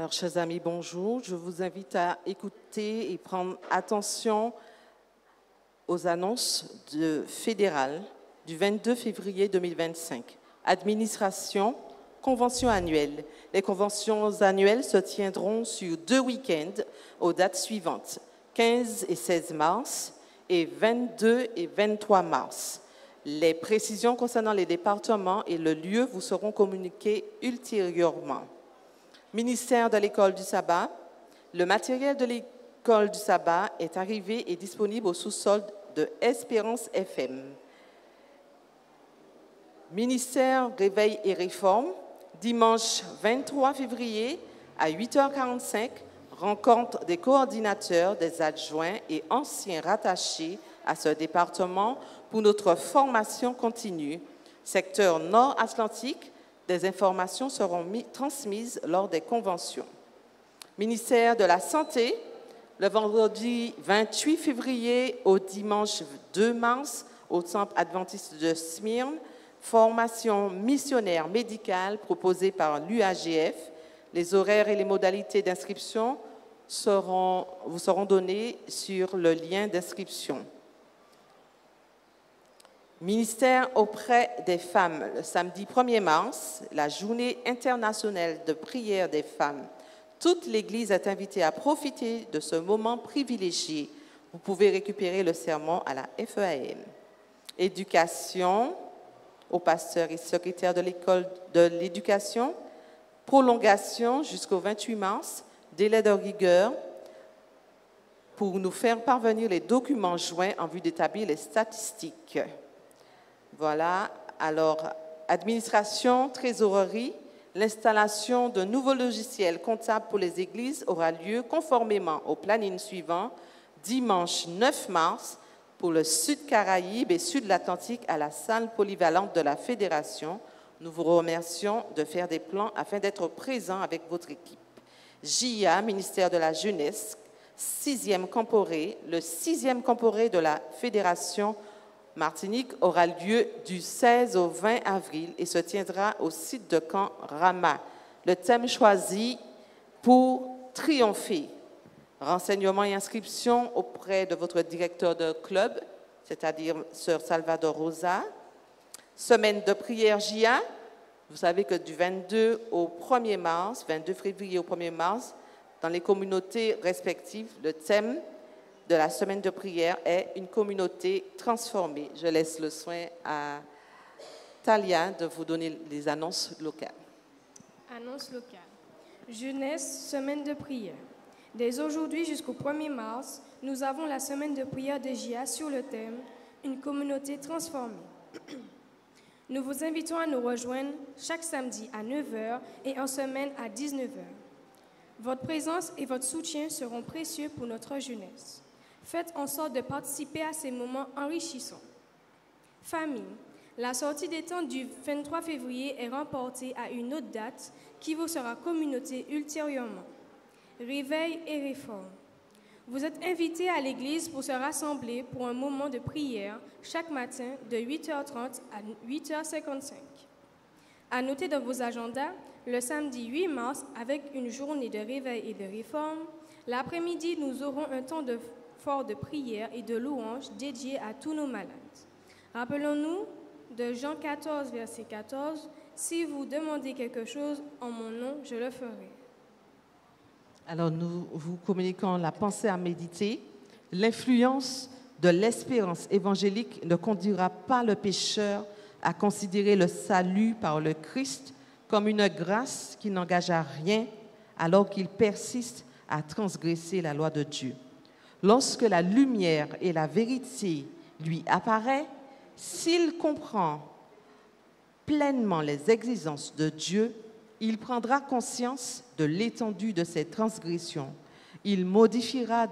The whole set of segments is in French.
Alors, chers amis, bonjour. Je vous invite à écouter et prendre attention aux annonces fédérales du 22 février 2025. Administration, convention annuelle. Les conventions annuelles se tiendront sur 2 week-ends aux dates suivantes, 15 et 16 mars et 22 et 23 mars. Les précisions concernant les départements et le lieu vous seront communiquées ultérieurement. Ministère de l'École du sabbat, le matériel de l'École du sabbat est arrivé et disponible au sous-sol de Espérance FM. Ministère Réveil et Réforme, dimanche 23 février à 8h45, rencontre des coordinateurs, des adjoints et anciens rattachés à ce département pour notre formation continue. Secteur Nord-Atlantique, des informations seront transmises lors des conventions. Ministère de la Santé, le vendredi 28 février au dimanche 2 mars au Temple adventiste de Smyrne, formation missionnaire médicale proposée par l'UAGF. Les horaires et les modalités d'inscription vous seront donnés sur le lien d'inscription. Ministère auprès des femmes, le samedi 1er mars, la journée internationale de prière des femmes. Toute l'Église est invitée à profiter de ce moment privilégié. Vous pouvez récupérer le sermon à la FEAM. Éducation, aux pasteurs et secrétaires de l'école de l'éducation. Prolongation jusqu'au 28 mars, délai de rigueur pour nous faire parvenir les documents joints en vue d'établir les statistiques. Voilà, alors, administration, trésorerie, l'installation d'un nouveau logiciel comptable pour les églises aura lieu conformément au planning suivant, dimanche 9 mars, pour le Sud Caraïbes et Sud Atlantique à la salle polyvalente de la Fédération. Nous vous remercions de faire des plans afin d'être présents avec votre équipe. JIA, ministère de la Jeunesse, 6e Camporé, le 6e Camporé de la Fédération Martinique aura lieu du 16 au 20 avril et se tiendra au site de Camp Rama. Le thème choisi pour triompher. Renseignements et inscriptions auprès de votre directeur de club, c'est-à-dire Sœur Salvador Rosa. Semaine de prière JIA. Vous savez que du 22 au 1er mars, 22 février au 1er mars, dans les communautés respectives, le thème de la semaine de prière est une communauté transformée. Je laisse le soin à Talia de vous donner les annonces locales. Annonces locales. Jeunesse, semaine de prière. Dès aujourd'hui jusqu'au 1er mars, nous avons la semaine de prière de JIA sur le thème « Une communauté transformée ». Nous vous invitons à nous rejoindre chaque samedi à 9h et en semaine à 19h. Votre présence et votre soutien seront précieux pour notre jeunesse. Faites en sorte de participer à ces moments enrichissants. Famille, la sortie des tentes du 23 février est reportée à une autre date qui vous sera communiquée ultérieurement. Réveil et réforme. Vous êtes invités à l'église pour se rassembler pour un moment de prière chaque matin de 8h30 à 8h55. À noter dans vos agendas, le samedi 8 mars, avec une journée de réveil et de réforme, l'après-midi, nous aurons un temps fort de prière et de louange dédié à tous nos malades. Rappelons-nous de Jean 14, verset 14, « Si vous demandez quelque chose en mon nom, je le ferai. » Alors, nous vous communiquons la pensée à méditer. L'influence de l'espérance évangélique ne conduira pas le pécheur à considérer le salut par le Christ comme une grâce qui n'engage à rien alors qu'il persiste à transgresser la loi de Dieu. Lorsque la lumière et la vérité lui apparaissent, s'il comprend pleinement les exigences de Dieu, il prendra conscience de l'étendue de ses transgressions. Il modifiera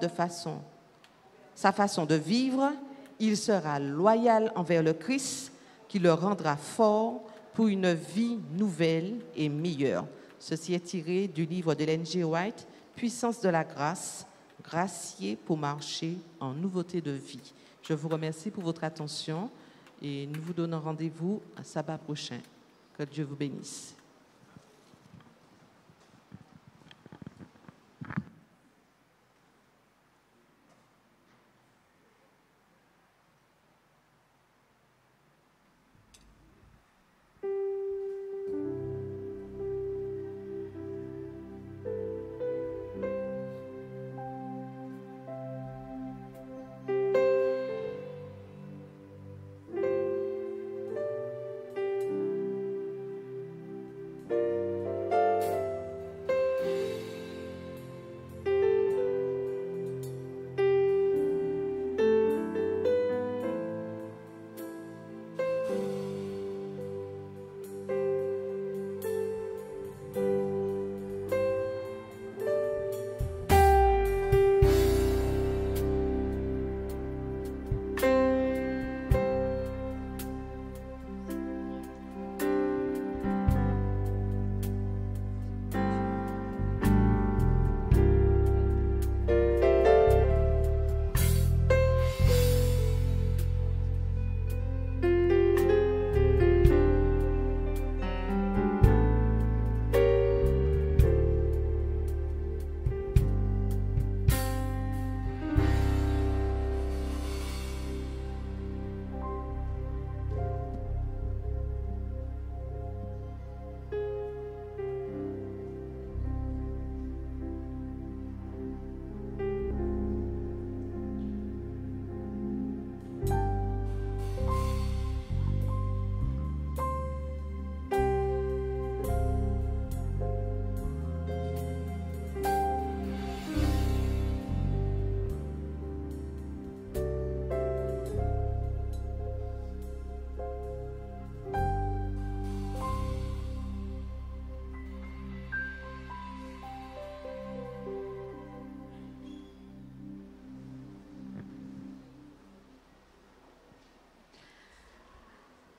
sa façon de vivre. Il sera loyal envers le Christ qui le rendra fort pour une vie nouvelle et meilleure. Ceci est tiré du livre d'Ellen G. White, Puissance de la grâce, gracié pour marcher en nouveauté de vie. Je vous remercie pour votre attention et nous vous donnons rendez-vous à sabbat prochain. Que Dieu vous bénisse.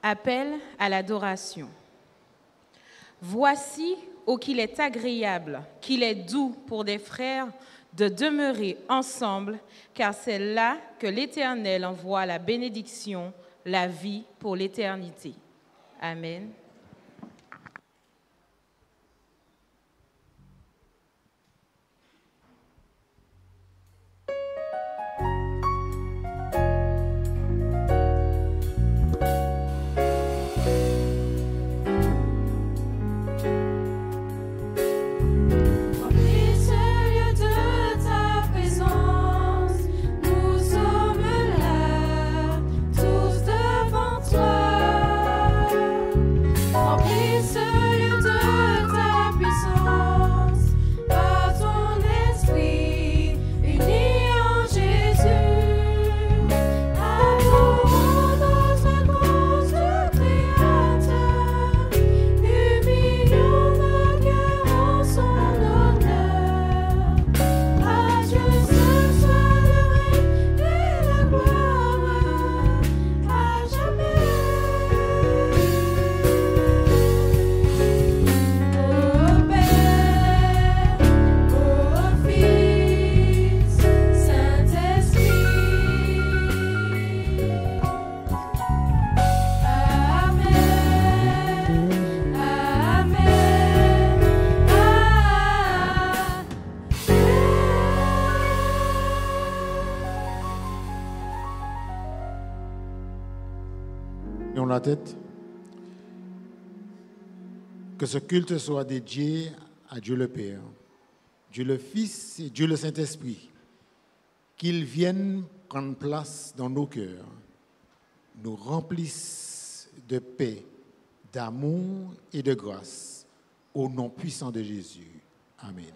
Appel à l'adoration. Voici, ô qu'il est agréable, qu'il est doux pour des frères de demeurer ensemble, car c'est là que l'Éternel envoie la bénédiction, la vie pour l'éternité. Amen. La tête. Que ce culte soit dédié à Dieu le Père, Dieu le Fils et Dieu le Saint-Esprit. Qu'ils viennent prendre place dans nos cœurs, nous remplissent de paix, d'amour et de grâce, au nom puissant de Jésus. Amen.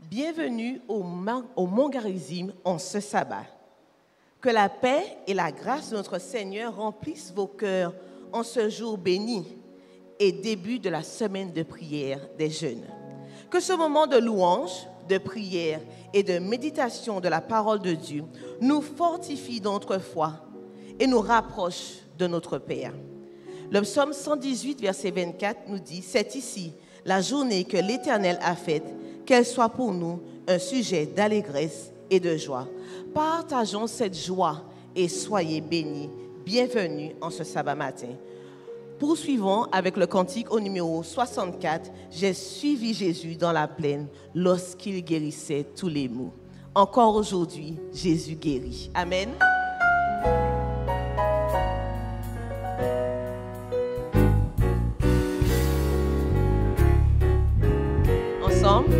Bienvenue au Mont Garizim en ce sabbat. Que la paix et la grâce de notre Seigneur remplissent vos cœurs en ce jour béni et début de la semaine de prière des jeunes. Que ce moment de louange, de prière et de méditation de la parole de Dieu nous fortifie dans notre foi et nous rapproche de notre Père. Le psaume 118, verset 24 nous dit « C'est ici la journée que l'Éternel a faite, qu'elle soit pour nous un sujet d'allégresse et de joie. » Partageons cette joie et soyez bénis. Bienvenue en ce sabbat matin. Poursuivons avec le cantique au numéro 64. J'ai suivi Jésus dans la plaine lorsqu'il guérissait tous les maux. Encore aujourd'hui, Jésus guérit. Amen. Ensemble.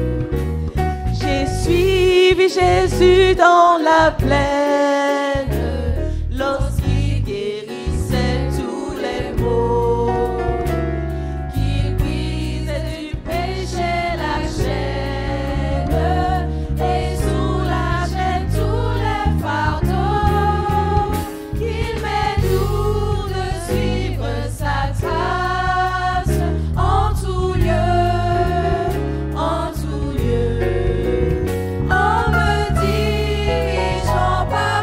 J'ai suivi Jésus dans la plaine, lorsqu'il guérissait tous les maux, qu'il brisait du péché la chaîne et soulageait tous les fardeaux, qu'il m'aide de suivre sa trace en tout lieu. En me dirigeant par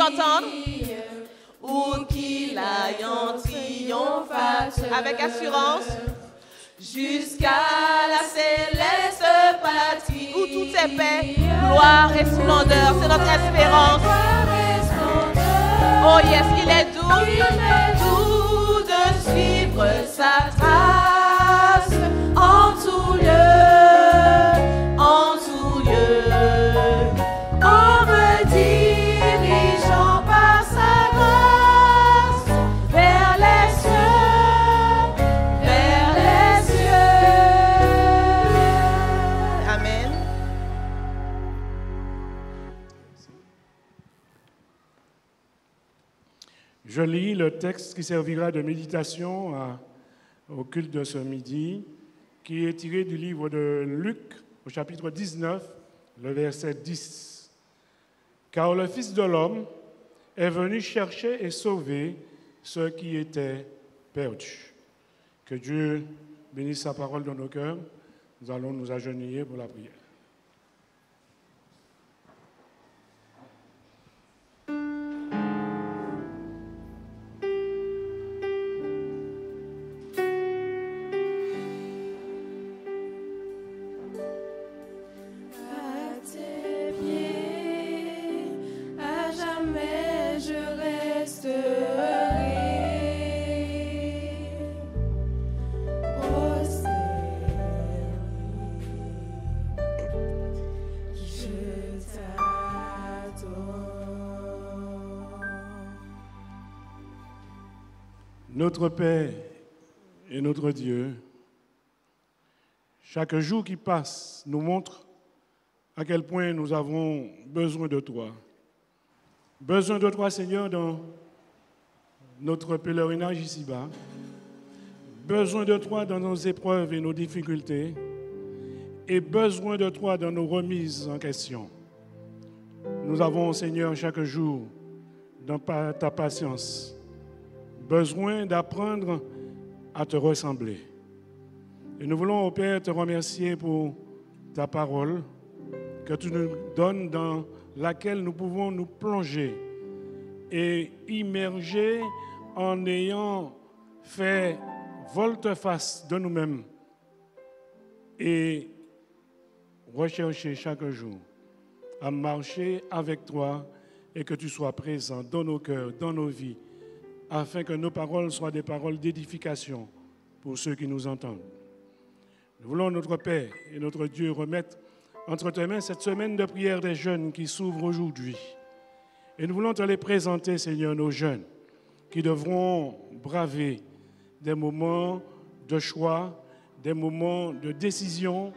entendre? Où qu'il aille en triomphateur, avec assurance, jusqu'à la céleste patrie, où tout est paix, gloire et splendeur, c'est notre espérance. Oh yes, il est doux de suivre sa trace en tout lieu, en tout lieu, en me dirigeant par sa grâce vers les cieux, vers les cieux. Amen. Je lis le texte qui servira de méditation au culte de ce midi, qui est tiré du livre de Luc, au chapitre 19, le verset 10. Car le Fils de l'homme est venu chercher et sauver ceux qui étaient perdus. Que Dieu bénisse sa parole dans nos cœurs. Nous allons nous agenouiller pour la prière. Notre Père et notre Dieu, chaque jour qui passe nous montre à quel point nous avons besoin de toi. Besoin de toi, Seigneur, dans notre pèlerinage ici-bas. Besoin de toi dans nos épreuves et nos difficultés. Et besoin de toi dans nos remises en question. Nous avons, Seigneur, chaque jour, dans ta patience, besoin d'apprendre à te ressembler. Et nous voulons, au Père, te remercier pour ta parole que tu nous donnes, dans laquelle nous pouvons nous plonger et immerger en ayant fait volte-face de nous-mêmes et rechercher chaque jour à marcher avec toi et que tu sois présent dans nos cœurs, dans nos vies, afin que nos paroles soient des paroles d'édification pour ceux qui nous entendent. Nous voulons, notre Père et notre Dieu, remettre entre tes mains cette semaine de prière des jeunes qui s'ouvre aujourd'hui. Et nous voulons te les présenter, Seigneur, nos jeunes, qui devront braver des moments de choix, des moments de décision,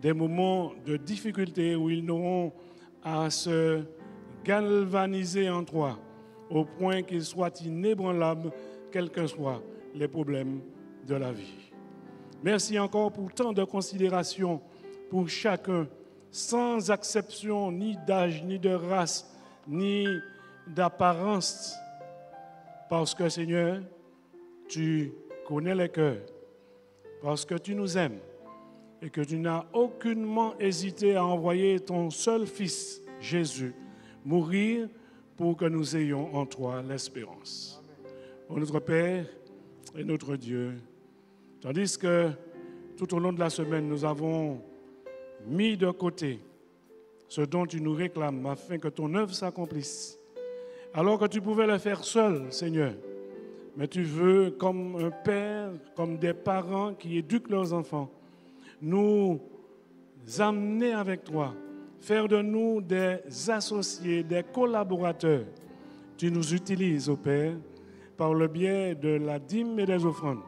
des moments de difficulté où ils n'auront à se galvaniser en toi, au point qu'ils soient inébranlables, quels que soient les problèmes de la vie. Merci encore pour tant de considération pour chacun, sans exception ni d'âge, ni de race, ni d'apparence. Parce que, Seigneur, tu connais les cœurs, parce que tu nous aimes et que tu n'as aucunement hésité à envoyer ton seul Fils, Jésus, mourir pour que nous ayons en toi l'espérance. Ô notre Père et notre Dieu, tandis que tout au long de la semaine, nous avons mis de côté ce dont tu nous réclames afin que ton œuvre s'accomplisse, alors que tu pouvais le faire seul, Seigneur, mais tu veux, comme un père, comme des parents qui éduquent leurs enfants, nous amener avec toi, faire de nous des associés, des collaborateurs. Tu nous utilises, ô Père, par le biais de la dîme et des offrandes.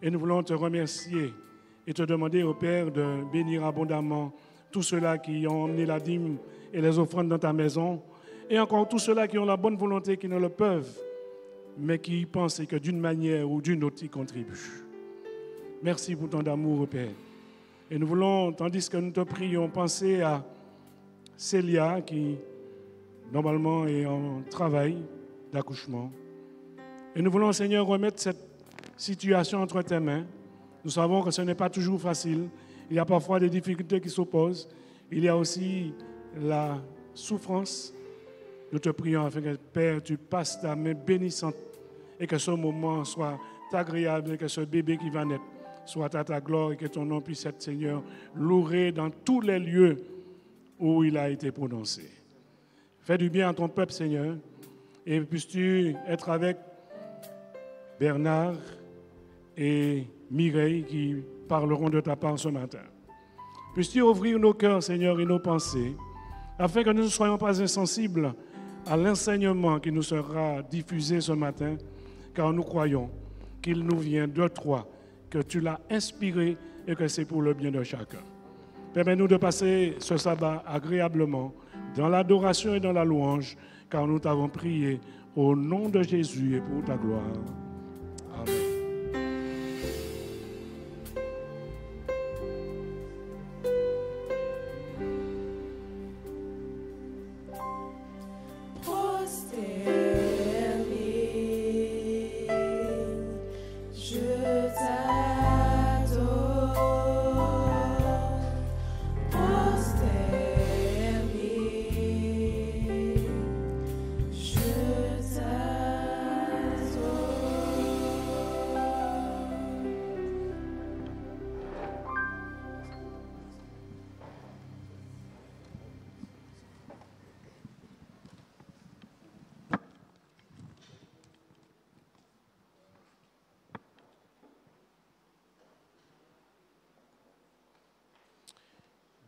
Et nous voulons te remercier et te demander, ô Père, de bénir abondamment tous ceux-là qui ont emmené la dîme et les offrandes dans ta maison, et encore tous ceux-là qui ont la bonne volonté, qui ne le peuvent, mais qui y pensent et que d'une manière ou d'une autre y contribuent. Merci pour ton amour, ô Père. Et nous voulons, tandis que nous te prions, penser à Célia, qui normalement est en travail d'accouchement. Et nous voulons, Seigneur, remettre cette situation entre tes mains. Nous savons que ce n'est pas toujours facile. Il y a parfois des difficultés qui s'opposent. Il y a aussi la souffrance Nous te prions afin que, Père, tu passes ta main bénissante et que ce moment soit agréable et que ce bébé qui va naître soit à ta gloire et que ton nom puisse être, Seigneur, loué dans tous les lieux où il a été prononcé. Fais du bien à ton peuple, Seigneur, et puisses-tu être avec Bernard et Mireille qui parleront de ta part ce matin. Puisses-tu ouvrir nos cœurs, Seigneur, et nos pensées, afin que nous ne soyons pas insensibles à l'enseignement qui nous sera diffusé ce matin, car nous croyons qu'il nous vient de toi, que tu l'as inspiré et que c'est pour le bien de chacun. Permets-nous de passer ce sabbat agréablement dans l'adoration et dans la louange, car nous t'avons prié au nom de Jésus et pour ta gloire. Amen.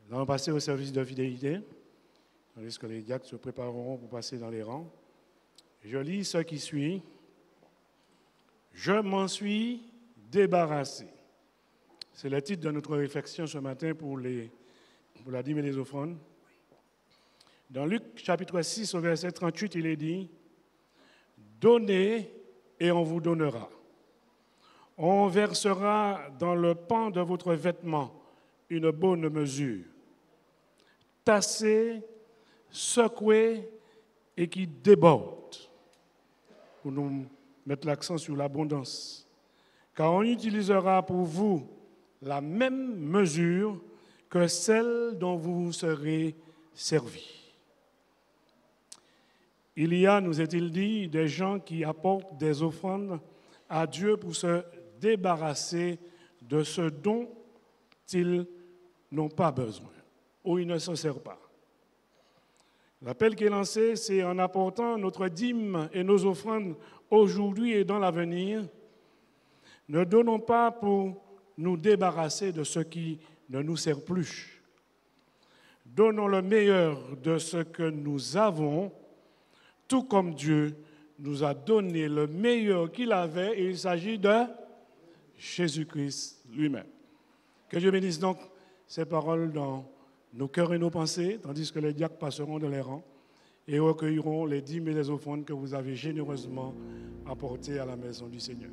Nous allons passer au service de fidélité, tandis que les diacres se prépareront pour passer dans les rangs. Je lis ce qui suit. Je m'en suis débarrassé. C'est le titre de notre réflexion ce matin pour la dîme et les offrandes. Dans Luc chapitre 6 au verset 38, il est dit « Donnez et on vous donnera. On versera dans le pan de votre vêtement une bonne mesure, tassée, secouée et qui déborde. » Pour nous mettre l'accent sur l'abondance. Car on utilisera pour vous la même mesure que celle dont vous serez servis. Il y a, nous est-il dit, des gens qui apportent des offrandes à Dieu pour se débarrasser de ce dont ils n'ont pas besoin ou ils ne s'en servent pas. L'appel qui est lancé, c'est en apportant notre dîme et nos offrandes aujourd'hui et dans l'avenir, ne donnons pas pour nous débarrasser de ce qui ne nous sert plus. Donnons le meilleur de ce que nous avons, tout comme Dieu nous a donné le meilleur qu'il avait, et il s'agit de Jésus-Christ lui-même. Que Dieu bénisse donc ces paroles dans nos cœurs et nos pensées, tandis que les diacres passeront dans les rangs et recueilleront les dîmes et les offrandes que vous avez généreusement apportées à la maison du Seigneur.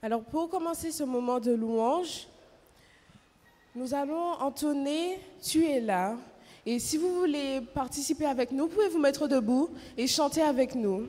Alors pour commencer ce moment de louange, nous allons entonner « Tu es là ». Et si vous voulez participer avec nous, vous pouvez vous mettre debout et chanter avec nous.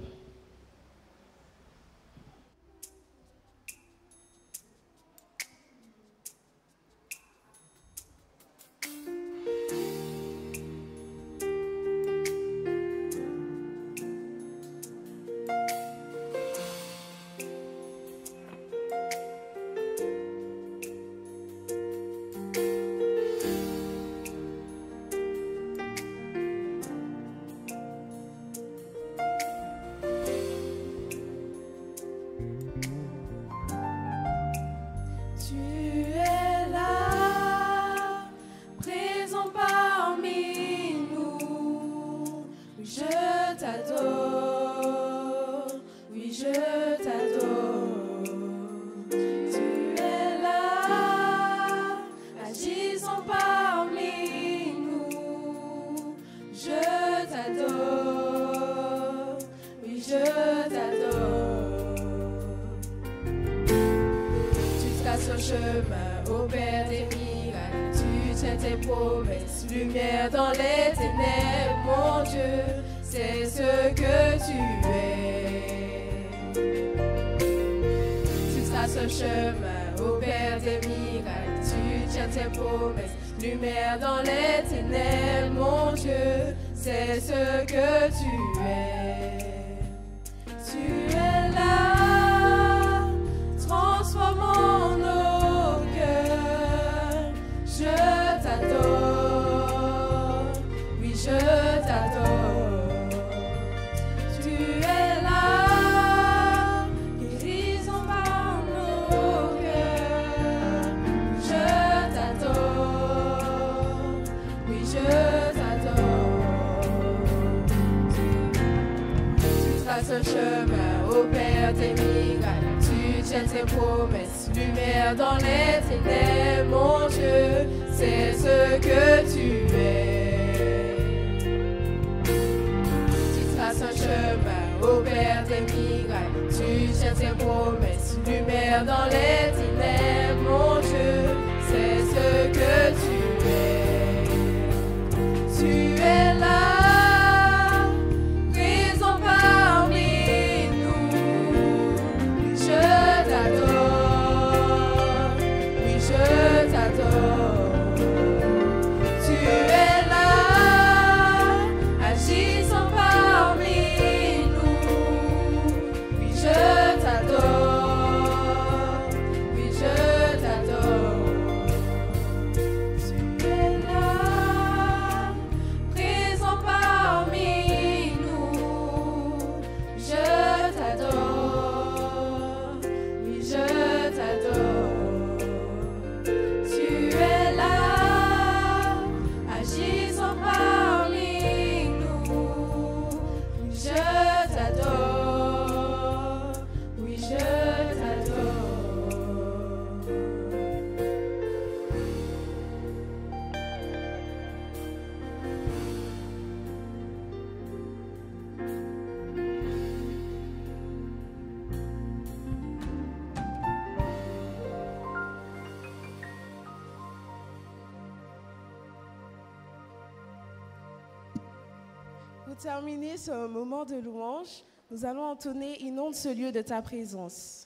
Pour terminer ce moment de louange, nous allons entonner « Inonde ce lieu de ta présence ».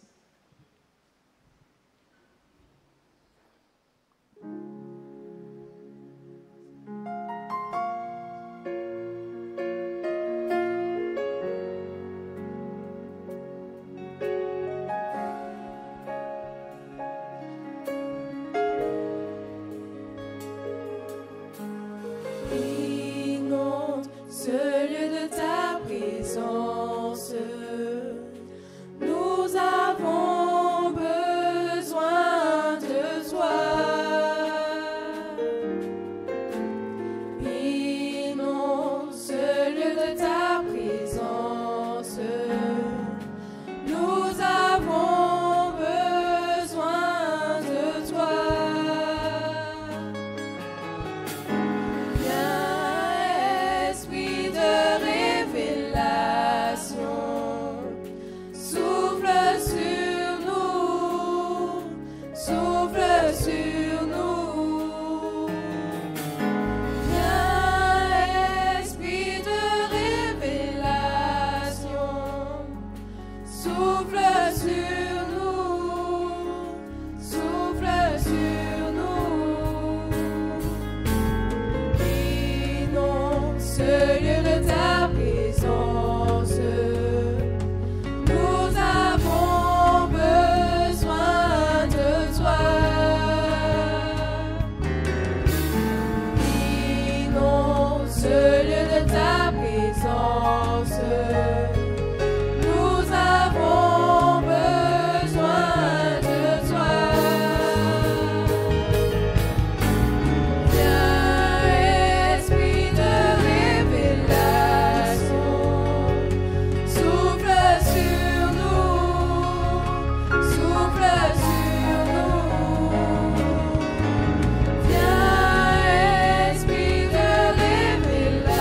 Nous avons ce lieu de ta présence. Nous avons besoin de toi. Inonde ce lieu de ta présence. Nous avons besoin de toi. Viens, esprit de révélation, souffle sur nous, souffle sur nous. Viens, esprit de révélation,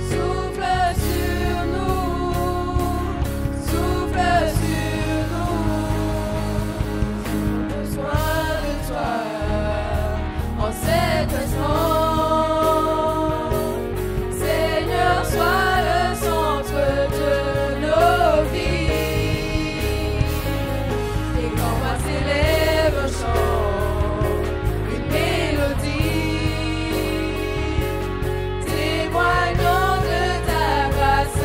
souffle sur nous, souffle sur nous. Besoin de toi en cet instant. Seigneur, sois le centre de nos vies. Et quand moi s'élève un chant, une mélodie, témoignant de ta grâce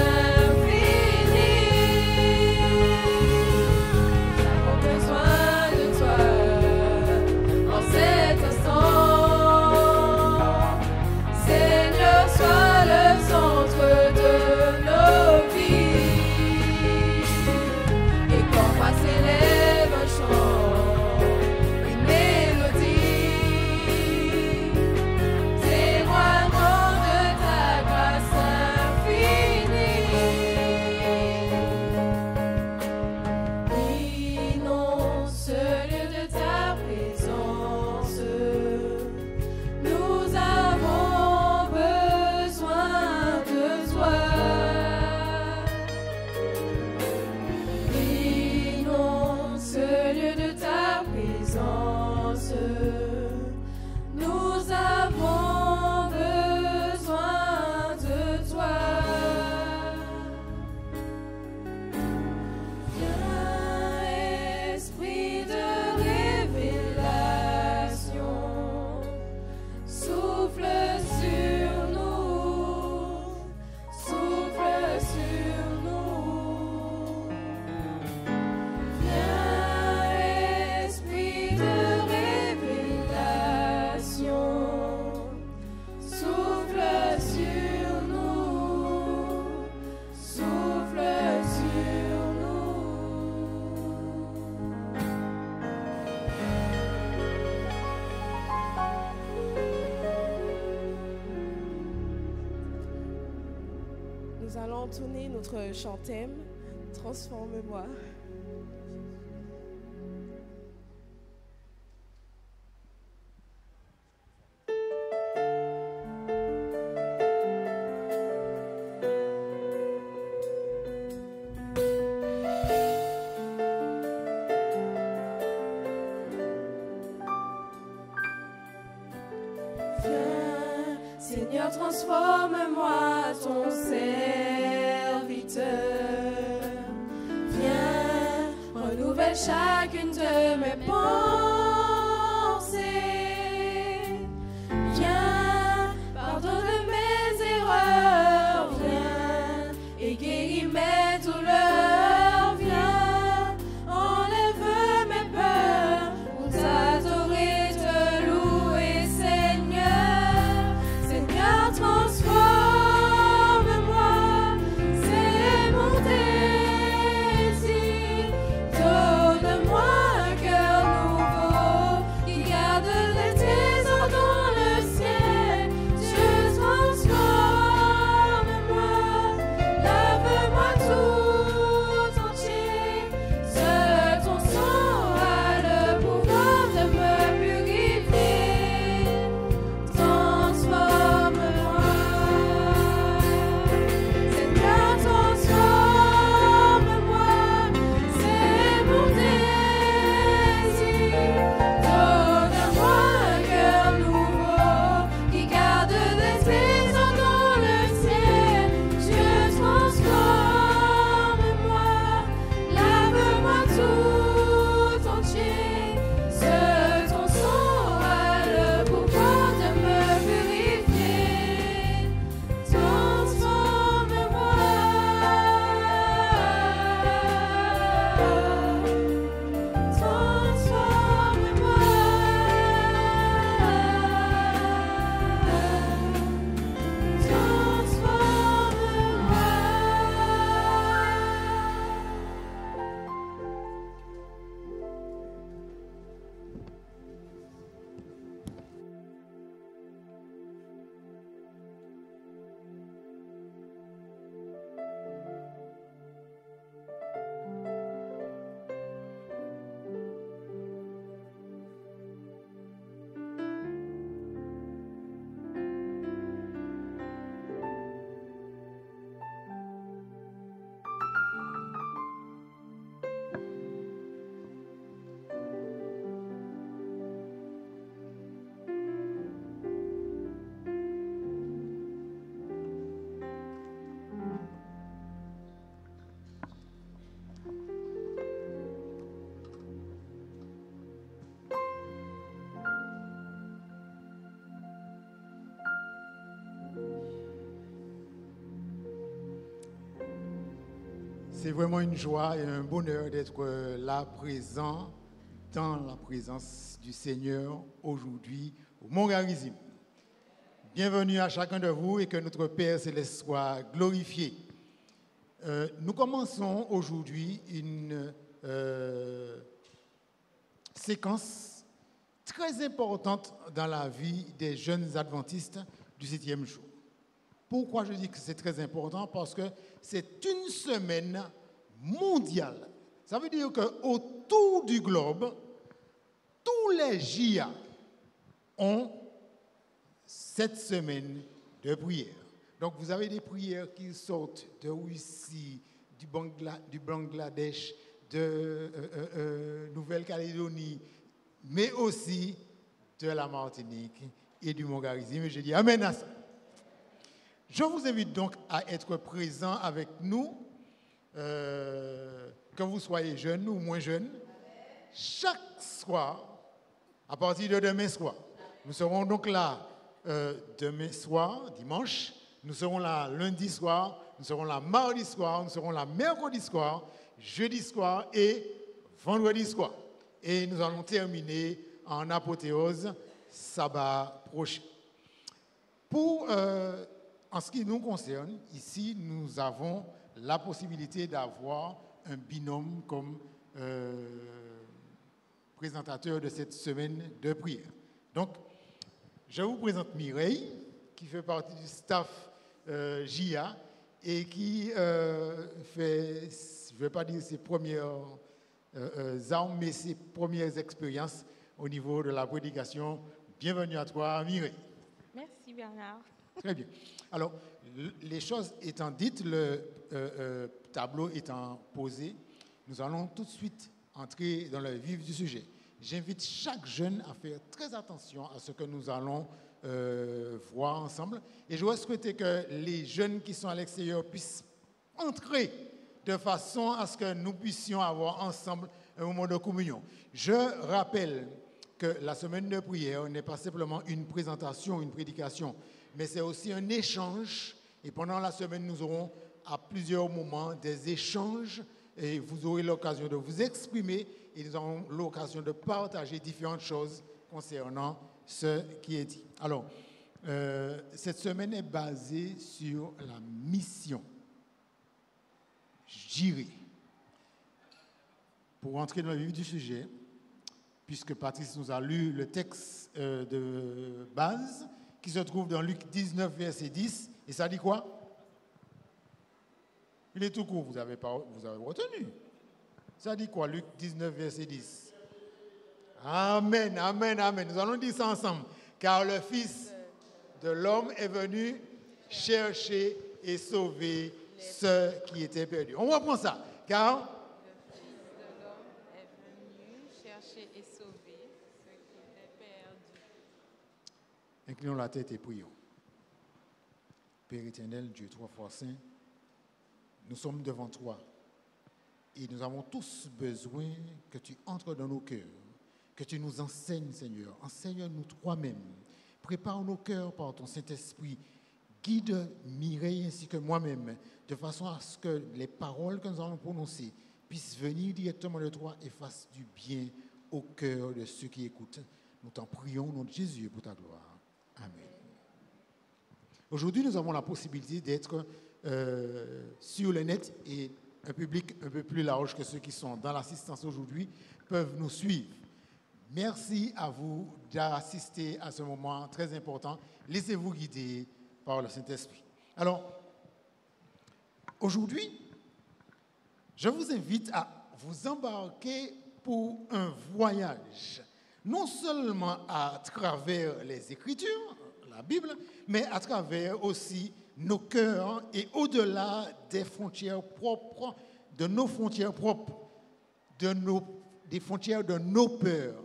infinie. Nous avons besoin de toi en cet instant. Seigneur, sois le centre de nos vies. Et quand moi s'élève un chant, une mélodie, témoignant de ta grâce infinie. Inonde ce lieu de ta présence. Nous avons besoin de toi. Inonde ce lieu de ta présence. Nous avons besoin de toi. Viens, esprit de révélation, souffle sur nous, souffle sur nous. Viens, esprit de révélation, souffle sur nous, souffle sur nous. Nous allons entonner notre chant-thème, Transforme-moi. Viens, Seigneur, transforme-moi, ton serviteur. Viens, renouvelle chacune de mes pensées. Viens, pardonne mes erreurs. Viens, et guéris mes douleurs. Viens, enlève mes peurs pour t'adorer, te louer, Seigneur. Seigneur, transforme-moi, c'est mon désir. Donne-moi un cœur nouveau. C'est vraiment une joie et un bonheur d'être là présent dans la présence du Seigneur aujourd'hui au Mont Garizim. Bienvenue à chacun de vous et que notre Père Céleste soit glorifié. Nous commençons aujourd'hui une séquence très importante dans la vie des jeunes adventistes du 7e jour. Pourquoi je dis que c'est très important? Parce que c'est une semaine mondiale. Ça veut dire qu'autour du globe, tous les JA ont cette semaine de prière. Donc vous avez des prières qui sortent de Russie, du Bangladesh, de Nouvelle-Calédonie, mais aussi de la Martinique et du Mont Garizim. Et je dis amen à ça. Je vous invite donc à être présent avec nous, que vous soyez jeune ou moins jeune, chaque soir, à partir de demain soir. Nous serons donc là demain soir, dimanche, nous serons là lundi soir, nous serons là mardi soir, nous serons là mercredi soir, jeudi soir et vendredi soir. Et nous allons terminer en apothéose sabbat prochain. En ce qui nous concerne, ici, nous avons la possibilité d'avoir un binôme comme présentateur de cette semaine de prière. Donc, je vous présente Mireille, qui fait partie du staff JA et qui fait, je ne vais pas dire ses premières armes, mais ses premières expériences au niveau de la prédication. Bienvenue à toi, Mireille. Merci Bernard. Très bien. Alors, les choses étant dites, le tableau étant posé, nous allons tout de suite entrer dans le vif du sujet. J'invite chaque jeune à faire très attention à ce que nous allons voir ensemble. Et je voudrais souhaiter que les jeunes qui sont à l'extérieur puissent entrer de façon à ce que nous puissions avoir ensemble un moment de communion. Je rappelle que la semaine de prière n'est pas simplement une présentation, une prédication, mais c'est aussi un échange. Et pendant la semaine, nous aurons à plusieurs moments des échanges et vous aurez l'occasion de vous exprimer et nous aurons l'occasion de partager différentes choses concernant ce qui est dit. Alors, cette semaine est basée sur la mission. Je dirais, pour entrer dans le vif du sujet, puisque Patrice nous a lu le texte de base, qui se trouve dans Luc 19, verset 10. Et ça dit quoi? Il est tout court, vous avez retenu. Ça dit quoi, Luc 19, verset 10? Amen, amen, amen. Nous allons dire ça ensemble. Car le Fils de l'homme est venu chercher et sauver ceux qui étaient perdus. On reprend ça. Car le Fils de l'homme est venu chercher et sauver ceux qui étaient perdus. Inclinons la tête et prions. Père éternel, Dieu trois fois saint, nous sommes devant toi et nous avons tous besoin que tu entres dans nos cœurs, que tu nous enseignes, Seigneur. Enseigne-nous toi-même. Prépare nos cœurs par ton Saint-Esprit. Guide Mireille ainsi que moi-même, de façon à ce que les paroles que nous allons prononcer puissent venir directement de toi et fassent du bien au cœur de ceux qui écoutent. Nous t'en prions au nom de Jésus pour ta gloire. Amen. Aujourd'hui, nous avons la possibilité d'être sur le net et un public un peu plus large que ceux qui sont dans l'assistance aujourd'hui peuvent nous suivre. Merci à vous d'assister à ce moment très important. Laissez-vous guider par le Saint-Esprit. Alors, aujourd'hui, je vous invite à vous embarquer pour un voyage, non seulement à travers les Écritures, la Bible, mais à travers aussi nos cœurs et au-delà des frontières propres, de nos frontières propres, des frontières de nos peurs,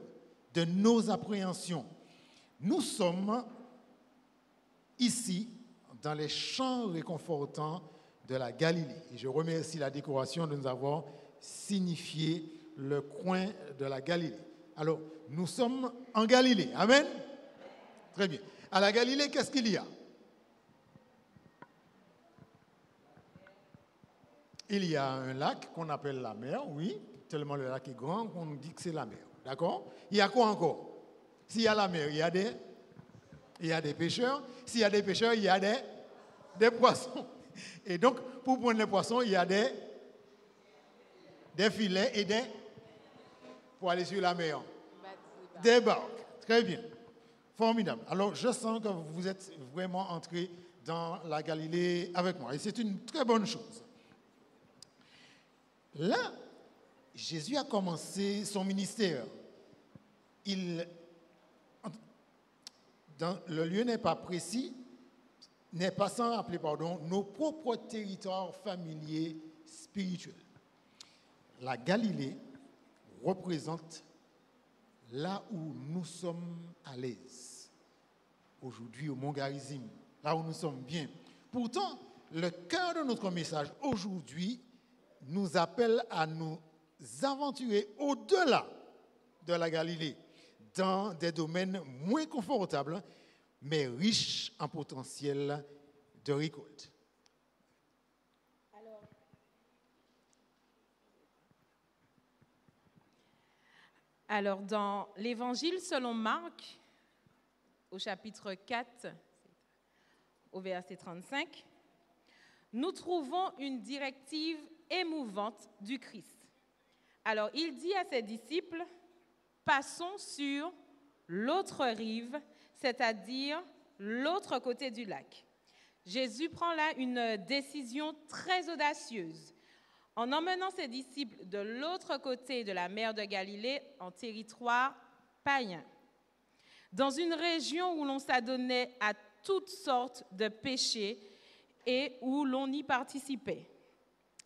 de nos appréhensions. Nous sommes ici, dans les champs réconfortants de la Galilée. Et je remercie la décoration de nous avoir signifié le coin de la Galilée. Alors, nous sommes en Galilée. Amen? Très bien. À la Galilée, qu'est-ce qu'il y a? il y a un lac qu'on appelle la mer, oui, tellement le lac est grand qu'on dit que c'est la mer. D'accord? Il y a quoi encore? S'il y a la mer, il y a des pêcheurs. S'il y a des pêcheurs, il y a des poissons. Et donc, pour prendre les poissons, il y a des filets et pour aller sur la mer. Des barques. Très bien. Formidable. Alors, je sens que vous êtes vraiment entrés dans la Galilée avec moi. Et c'est une très bonne chose. Là, Jésus a commencé son ministère. Le lieu n'est pas précis, n'est pas sans rappeler, nos propres territoires familiers spirituels. La Galilée représente là où nous sommes à l'aise. Aujourd'hui, au Mont Garizim, là où nous sommes bien. Pourtant, le cœur de notre message aujourd'hui nous appelle à nous aventurer au-delà de la Galilée, dans des domaines moins confortables, mais riches en potentiel de récolte. Alors, dans l'Évangile selon Marc, au chapitre 4, au verset 35, nous trouvons une directive émouvante du Christ. Alors, il dit à ses disciples, « Passons sur l'autre rive, c'est-à-dire l'autre côté du lac. » Jésus prend là une décision très audacieuse en emmenant ses disciples de l'autre côté de la mer de Galilée en territoire païen, dans une région où l'on s'adonnait à toutes sortes de péchés et où l'on y participait.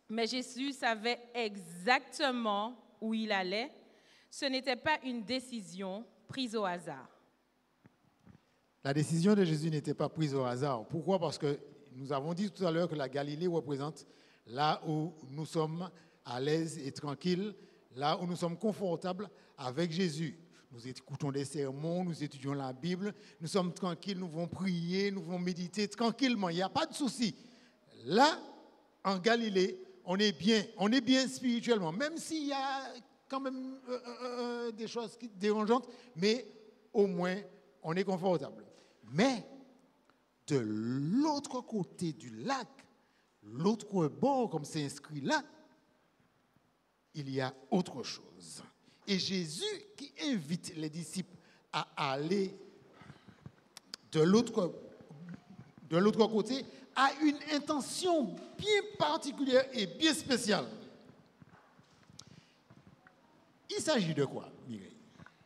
Mais Jésus savait exactement où il allait. Ce n'était pas une décision prise au hasard. La décision de Jésus n'était pas prise au hasard. Pourquoi? Parce que nous avons dit tout à l'heure que la Galilée représente là où nous sommes à l'aise et tranquilles, là où nous sommes confortables avec Jésus. Nous écoutons des sermons, nous étudions la Bible, nous sommes tranquilles, nous vont prier, nous vont méditer tranquillement, il n'y a pas de souci. Là, en Galilée, on est bien spirituellement, même s'il y a quand même des choses dérangeantes, mais au moins, on est confortable. Mais, de l'autre côté du lac, l'autre bord, comme c'est inscrit là, il y a autre chose. Et Jésus qui invite les disciples à aller de l'autre côté a une intention bien particulière et bien spéciale. Il s'agit de quoi, Mireille?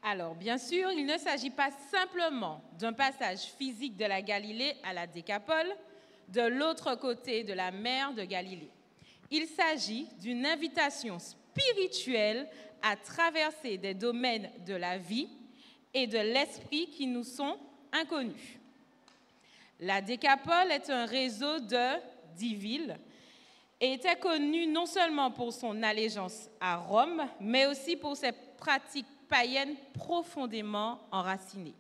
Alors, bien sûr, il ne s'agit pas simplement d'un passage physique de la Galilée à la Décapole, de l'autre côté de la mer de Galilée. Il s'agit d'une invitation spirituelle à traverser des domaines de la vie et de l'esprit qui nous sont inconnus. La Décapole est un réseau de 10 villes et était connue non seulement pour son allégeance à Rome, mais aussi pour ses pratiques païennes profondément enracinées.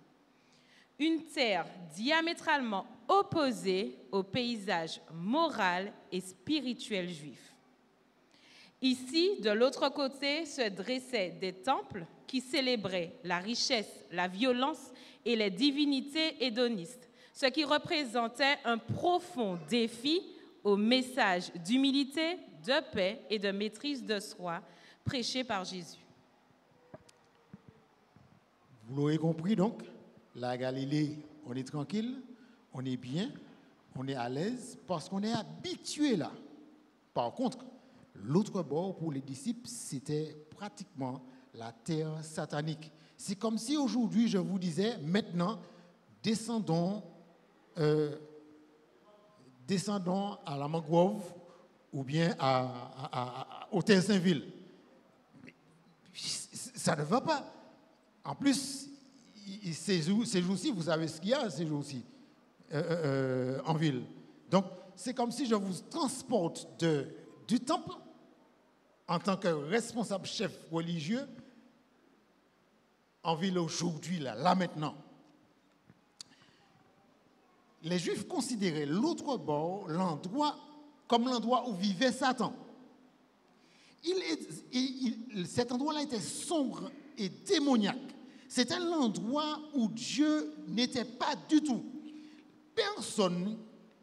Une terre diamétralement opposée au paysage moral et spirituel juif. Ici, de l'autre côté, se dressaient des temples qui célébraient la richesse, la violence et les divinités hédonistes, ce qui représentait un profond défi au message d'humilité, de paix et de maîtrise de soi prêché par Jésus. Vous l'aurez compris donc, la Galilée, on est tranquille, on est bien, on est à l'aise parce qu'on est habitué là. Par contre, l'autre bord pour les disciples, c'était pratiquement la terre satanique. C'est comme si aujourd'hui je vous disais, maintenant, descendons à la Mangrove ou bien au Terre-Saint-Ville. Ça ne va pas. En plus, ces jours-ci, vous savez ce qu'il y a ces jours-ci en ville. Donc, c'est comme si je vous transporte du temple en tant que responsable chef religieux en ville aujourd'hui, là maintenant. Les Juifs considéraient l'autre bord, comme l'endroit où vivait Satan. Cet endroit-là était sombre et démoniaque. C'était l'endroit où Dieu n'était pas du tout. Personne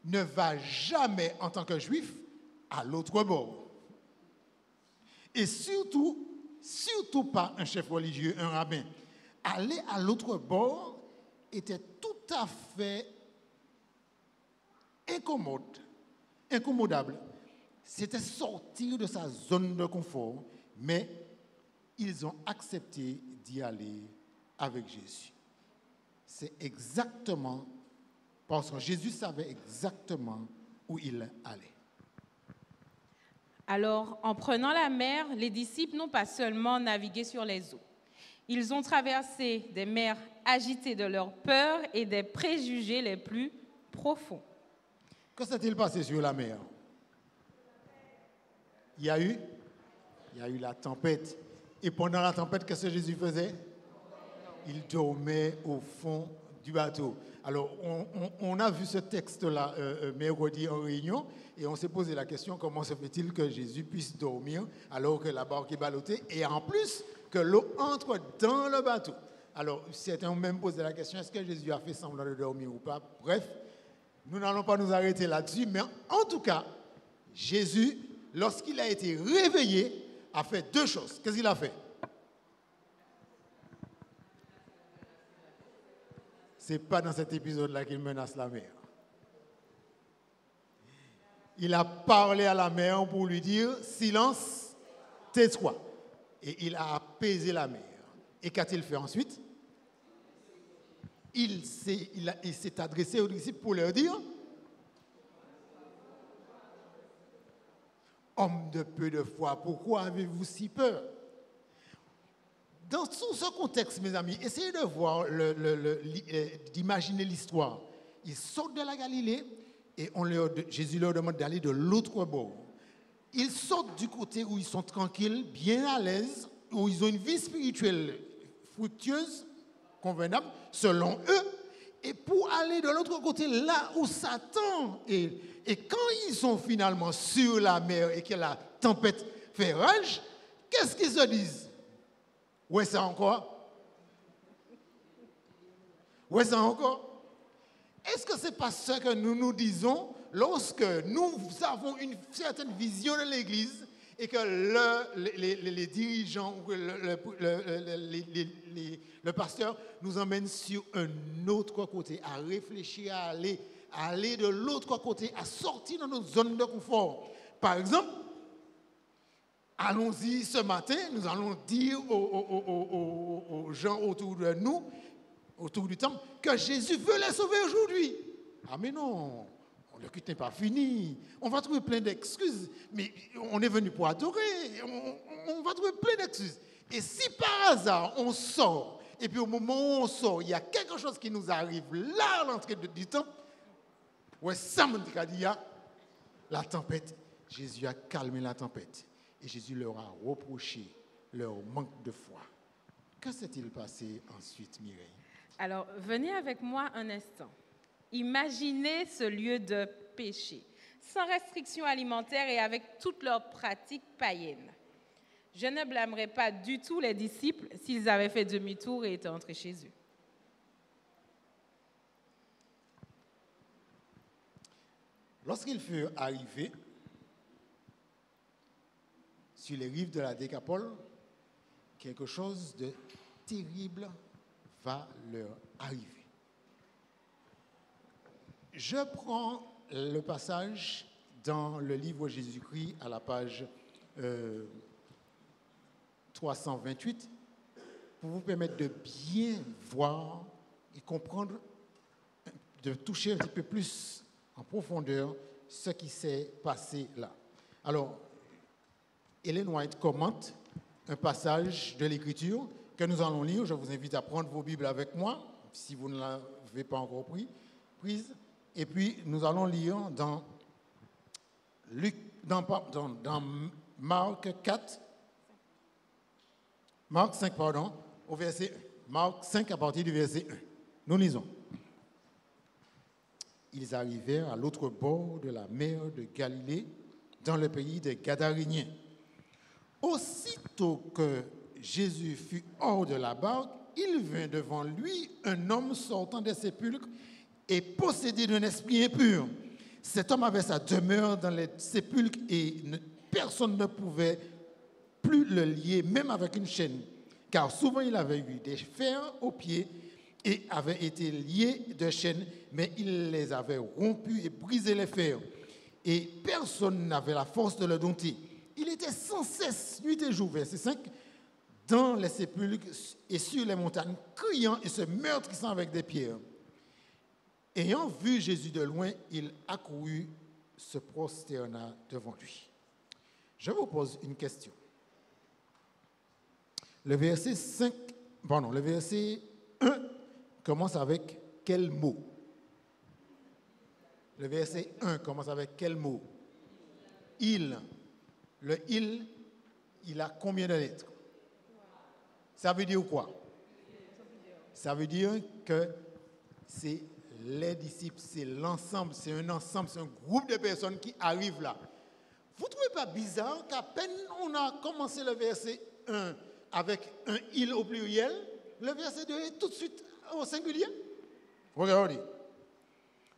ne va jamais, en tant que juif, à l'autre bord. Et surtout pas un chef religieux, un rabbin. Aller à l'autre bord était tout à fait incommodable. C'était sortir de sa zone de confort, mais ils ont accepté d'y aller avec Jésus. C'est exactement parce que Jésus savait exactement où il allait. Alors, en prenant la mer, les disciples n'ont pas seulement navigué sur les eaux. Ils ont traversé des mers agitées de leur peur et des préjugés les plus profonds. Que s'est-il passé sur la mer? Il y a eu la tempête. Et pendant la tempête, qu'est-ce que Jésus faisait? Il dormait au fond du bateau. Alors, on a vu ce texte-là mercredi en réunion et on s'est posé la question, comment se fait-il que Jésus puisse dormir alors que la barque est ballottée et en plus que l'eau entre dans le bateau? Alors, certains ont même posé la question, est-ce que Jésus a fait semblant de dormir ou pas? Bref, nous n'allons pas nous arrêter là-dessus, mais en tout cas, Jésus, lorsqu'il a été réveillé, a fait deux choses. Qu'est-ce qu'il a fait? Ce n'est pas dans cet épisode-là qu'il menace la mer. Il a parlé à la mer pour lui dire « Silence, tais-toi ». Et il a apaisé la mer. Et qu'a-t-il fait ensuite? Il s'est adressé aux disciples pour leur dire « Homme de peu de foi, pourquoi avez-vous si peur ?» Dans tout ce contexte, mes amis, essayez de voir, d'imaginer l'histoire. Ils sortent de la Galilée et Jésus leur demande d'aller de l'autre bord. Ils sortent du côté où ils sont tranquilles, bien à l'aise, où ils ont une vie spirituelle fructueuse, convenable, selon eux. Et pour aller de l'autre côté, là où Satan est. Et quand ils sont finalement sur la mer et que la tempête fait rage, qu'est-ce qu'ils se disent? Où est-ce encore? Où est-ce encore? Est-ce que ce n'est pas ce que nous nous disons lorsque nous avons une certaine vision de l'Église et que les dirigeants ou le pasteur nous emmène sur un autre côté, à réfléchir, à aller de l'autre côté, à sortir de notre zone de confort? Par exemple, allons-y ce matin, nous allons dire aux gens autour de nous, autour du temple, que Jésus veut les sauver aujourd'hui. Ah mais non, le culte n'est pas fini. On va trouver plein d'excuses. Mais on est venu pour adorer. On va trouver plein d'excuses. Et si par hasard on sort, et puis au moment où on sort, il y a quelque chose qui nous arrive là à l'entrée du temple, ouais, ça me dit, la tempête. Jésus a calmé la tempête. Et Jésus leur a reproché leur manque de foi. Que s'est-il passé ensuite, Mireille? Alors, venez avec moi un instant. Imaginez ce lieu de péché, sans restriction alimentaire et avec toutes leurs pratiques païennes. Je ne blâmerais pas du tout les disciples s'ils avaient fait demi-tour et étaient entrés chez eux. Lorsqu'ils furent arrivés sur les rives de la Décapole, quelque chose de terrible va leur arriver. Je prends le passage dans le livre Jésus-Christ à la page 328 pour vous permettre de bien voir et comprendre, de toucher un petit peu plus en profondeur ce qui s'est passé là. Alors, Ellen White commente un passage de l'Écriture que nous allons lire. Je vous invite à prendre vos Bibles avec moi, si vous ne l'avez pas encore prise. Et puis, nous allons lire dans Marc 5, au verset 1. Marc 5, à partir du verset 1. Nous lisons. Ils arrivèrent à l'autre bord de la mer de Galilée, dans le pays des Gadaréniens. Aussitôt que Jésus fut hors de la barque, il vint devant lui un homme sortant des sépulcres et possédé d'un esprit impur. Cet homme avait sa demeure dans les sépulcres et personne ne pouvait plus le lier, même avec une chaîne, car souvent il avait eu des fers aux pieds et avait été lié de chaînes, mais il les avait rompus et brisé les fers. Et personne n'avait la force de le dompter. Il était sans cesse, nuit et jour, verset 5, dans les sépulcres et sur les montagnes, criant et se meurtrissant avec des pierres. Ayant vu Jésus de loin, il accourut, se prosterna devant lui. Je vous pose une question. Le verset 1 commence avec quel mot? Le verset 1 commence avec quel mot? Il. Le il a combien de lettres? Ça veut dire quoi? Ça veut dire que c'est les disciples, c'est l'ensemble, c'est un ensemble, c'est un groupe de personnes qui arrivent là. Vous ne trouvez pas bizarre qu'à peine on a commencé le verset 1 avec un il au pluriel, le verset 2 est tout de suite au singulier? Regardez.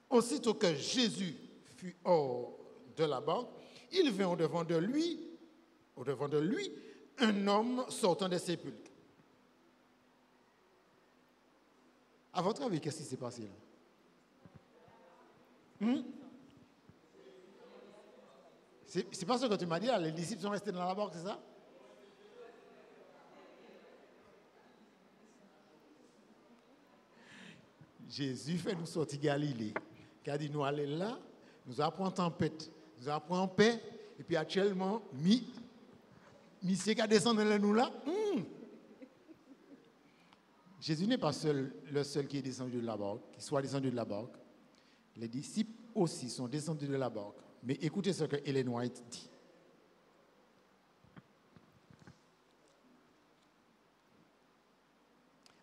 Aussitôt que Jésus fut hors de la barque, il vint au-devant de lui, un homme sortant des sépulcres. À votre avis, qu'est-ce qui s'est passé là? C'est pas ce que tu m'as dit là, les disciples sont restés dans la barque, c'est ça? Jésus fait nous sortir Galilée, qui a dit nous aller là, nous apprenons tempête, nous apprenons paix, et puis actuellement, monsieur qui a descendu nous là. Jésus n'est pas le seul qui est descendu de la barque, qui soit descendu de la barque. Les disciples aussi sont descendus de la barque. Mais écoutez ce que Ellen White dit.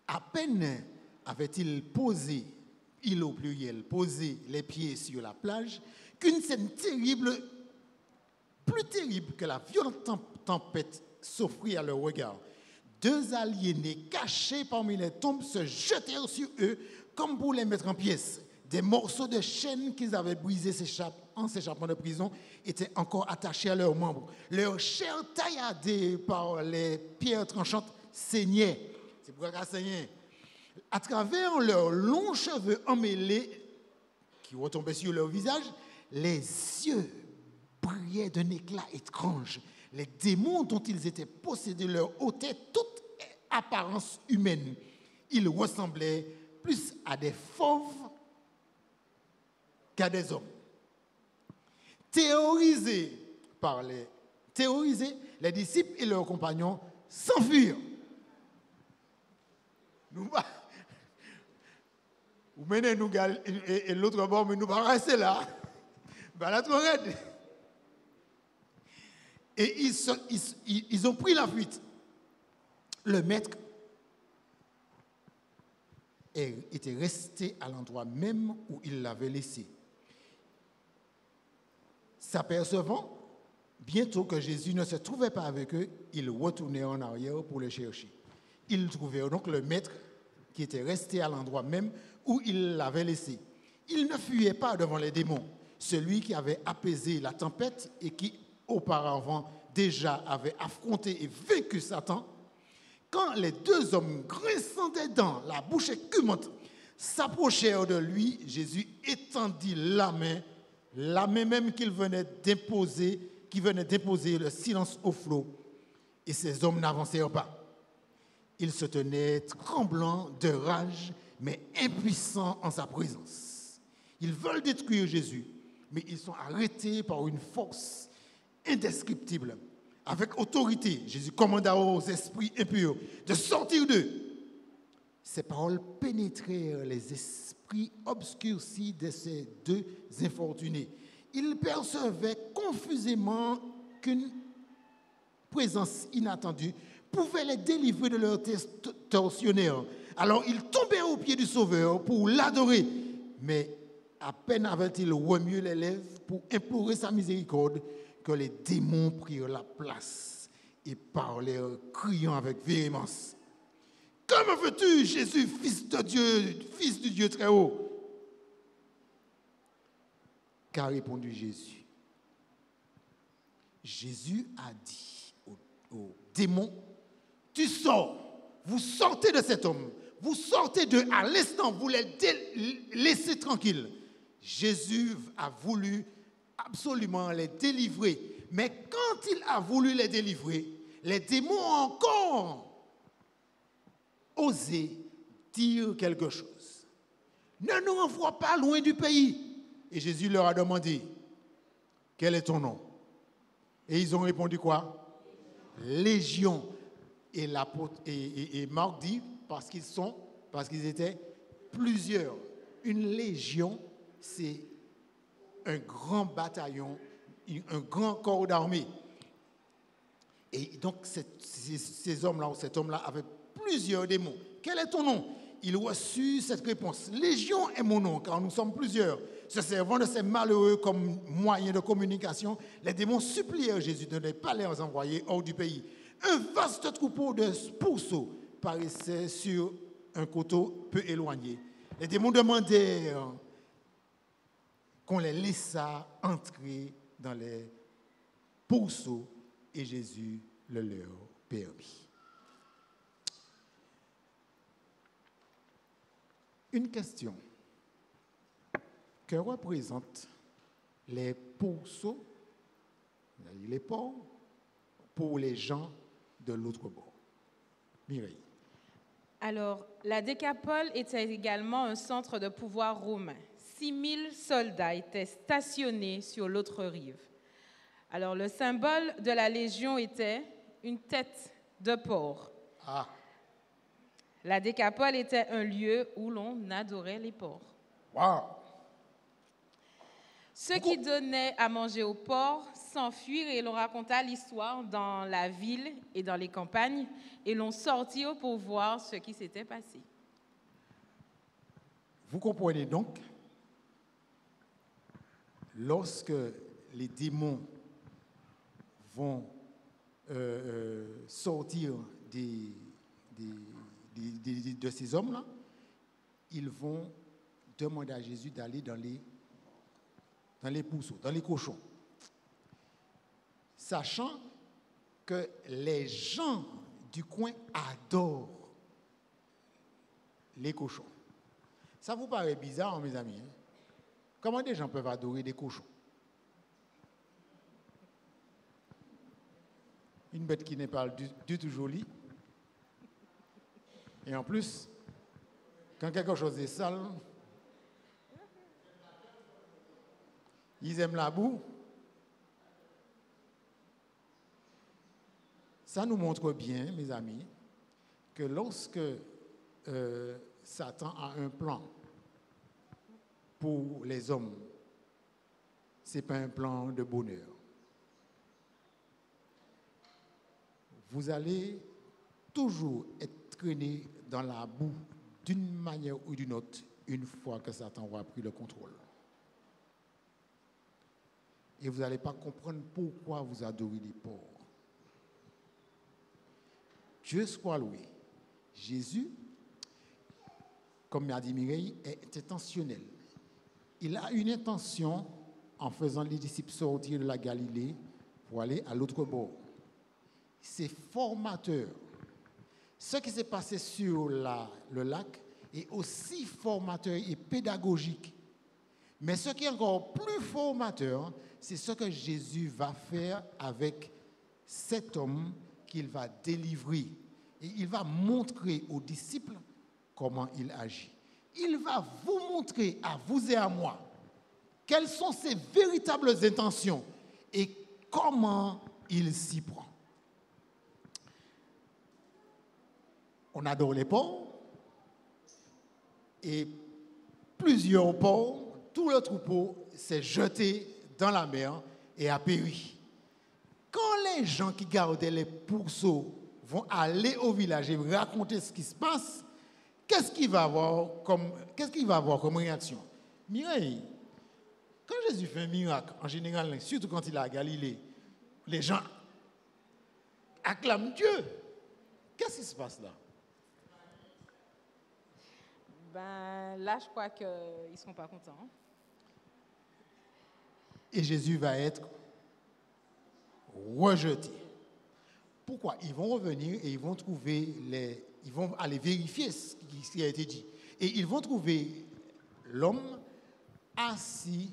À peine avait-il posé, il au pluriel, posé les pieds sur la plage, qu'une scène terrible, plus terrible que la violente tempête, s'offrit à leur regard. Deux aliénés cachés parmi les tombes se jetèrent sur eux comme pour les mettre en pièces. Des morceaux de chaîne qu'ils avaient brisés en s'échappant de prison étaient encore attachés à leurs membres. Leur chair tailladée par les pierres tranchantes saignait. C'est pourquoi ça saignait. À travers leurs longs cheveux emmêlés qui retombaient sur leur visage, les yeux brillaient d'un éclat étrange. Les démons dont ils étaient possédés leur ôtaient toute apparence humaine. Ils ressemblaient plus à des fauves qu'à des hommes. Terrorisés, les disciples et leurs compagnons s'enfuirent. Vous menez nous et l'autre bord, mais nous ne pas rester là. Là, trop raide. Et ils ont pris la fuite. Le maître était resté à l'endroit même où il l'avait laissé. S'apercevant bientôt que Jésus ne se trouvait pas avec eux, ils retournaient en arrière pour le chercher. Ils trouvèrent donc le maître qui était resté à l'endroit même où il l'avait laissé. Il ne fuyait pas devant les démons, celui qui avait apaisé la tempête et qui auparavant déjà avait affronté et vaincu Satan. Quand les deux hommes grinçant des dents, la bouche écumante, s'approchèrent de lui, Jésus étendit la main même qui venait d'imposer le silence au flot. Et ces hommes n'avancèrent pas. Ils se tenaient tremblants de rage, mais impuissants en sa présence. Ils veulent détruire Jésus, mais ils sont arrêtés par une force indescriptible. Avec autorité, Jésus commanda aux esprits impurs de sortir d'eux. Ces paroles pénétrèrent les esprits obscurcis de ces deux infortunés. Ils percevaient confusément qu'une présence inattendue pouvait les délivrer de leurs tortionnaires. Alors ils tombèrent aux pieds du Sauveur pour l'adorer. Mais à peine avaient-ils remué les lèvres pour implorer sa miséricorde que les démons prirent la place et parlèrent, criant avec véhémence. « Que me veux-tu, Jésus, fils de Dieu, fils du Dieu très haut ?» Qu'a répondu Jésus? Jésus a dit au démon, « Tu sors, vous sortez de cet homme, vous sortez d'eux à l'instant, vous les laissez tranquilles. » Jésus a voulu absolument les délivrer. Mais quand il a voulu les délivrer, les démons ont encore osé dire quelque chose. Ne nous envoie pas loin du pays. Et Jésus leur a demandé, quel est ton nom? Et ils ont répondu quoi? Légion. Et Marc dit, parce qu'ils étaient plusieurs. Une légion, c'est un grand bataillon, un grand corps d'armée. Et donc, ces hommes-là, ou cet homme-là, avait plusieurs démons. Quel est ton nom? Il reçut cette réponse. Légion est mon nom, car nous sommes plusieurs. Se servant de ces malheureux comme moyen de communication, les démons supplièrent Jésus de ne pas les envoyer hors du pays. Un vaste troupeau de pourceaux paraissait sur un coteau peu éloigné. Les démons demandèrent qu'on les laissât entrer dans les pourceaux et Jésus le leur permit. Une question. Que représentent les pourceaux, les ports, pour les gens de l'autre bord? Mireille. Alors, la Décapole était également un centre de pouvoir romain. 6000 soldats étaient stationnés sur l'autre rive. Alors, le symbole de la Légion était une tête de porc. Ah. La Décapole était un lieu où l'on adorait les porcs. Wow. Ceux qui donnaient à manger aux porcs s'enfuirent et l'on raconta l'histoire dans la ville et dans les campagnes et l'on sortit pour voir ce qui s'était passé. Vous comprenez donc, lorsque les démons vont sortir de ces hommes-là, ils vont demander à Jésus d'aller dans les pourceaux, dans les cochons. Sachant que les gens du coin adorent les cochons. Ça vous paraît bizarre, mes amis? Hein? Comment des gens peuvent adorer des cochons? Une bête qui n'est pas du tout jolie. Et en plus, quand quelque chose est sale, ils aiment la boue. Ça nous montre bien, mes amis, que lorsque Satan a un plan pour les hommes, ce n'est pas un plan de bonheur. Vous allez toujours être traîné dans la boue d'une manière ou d'une autre une fois que Satan aura pris le contrôle. Et vous n'allez pas comprendre pourquoi vous adorez les porcs. Dieu soit loué. Jésus, comme m'a dit Mireille, est intentionnel. Il a une intention en faisant les disciples sortir de la Galilée pour aller à l'autre bord. C'est formateur. Ce qui s'est passé sur le lac est aussi formateur et pédagogique. Mais ce qui est encore plus formateur, c'est ce que Jésus va faire avec cet homme qu'il va délivrer. Et il va montrer aux disciples comment il agit. Il va vous montrer, à vous et à moi, quelles sont ses véritables intentions et comment il s'y prend. On adore les porcs et plusieurs porcs, tout le troupeau s'est jeté dans la mer et a péri. Quand les gens qui gardaient les pourceaux vont aller au village et raconter ce qui se passe, qu'est-ce qu'il va avoir comme réaction? Mireille, quand Jésus fait un miracle, en général, surtout quand il est à Galilée, les gens acclament Dieu. Qu'est-ce qui se passe là? Ben, là, je crois qu'ils ne seront pas contents. Et Jésus va être rejeté. Pourquoi? Ils vont revenir et ils vont ils vont aller vérifier ce qui a été dit. Et ils vont trouver l'homme assis,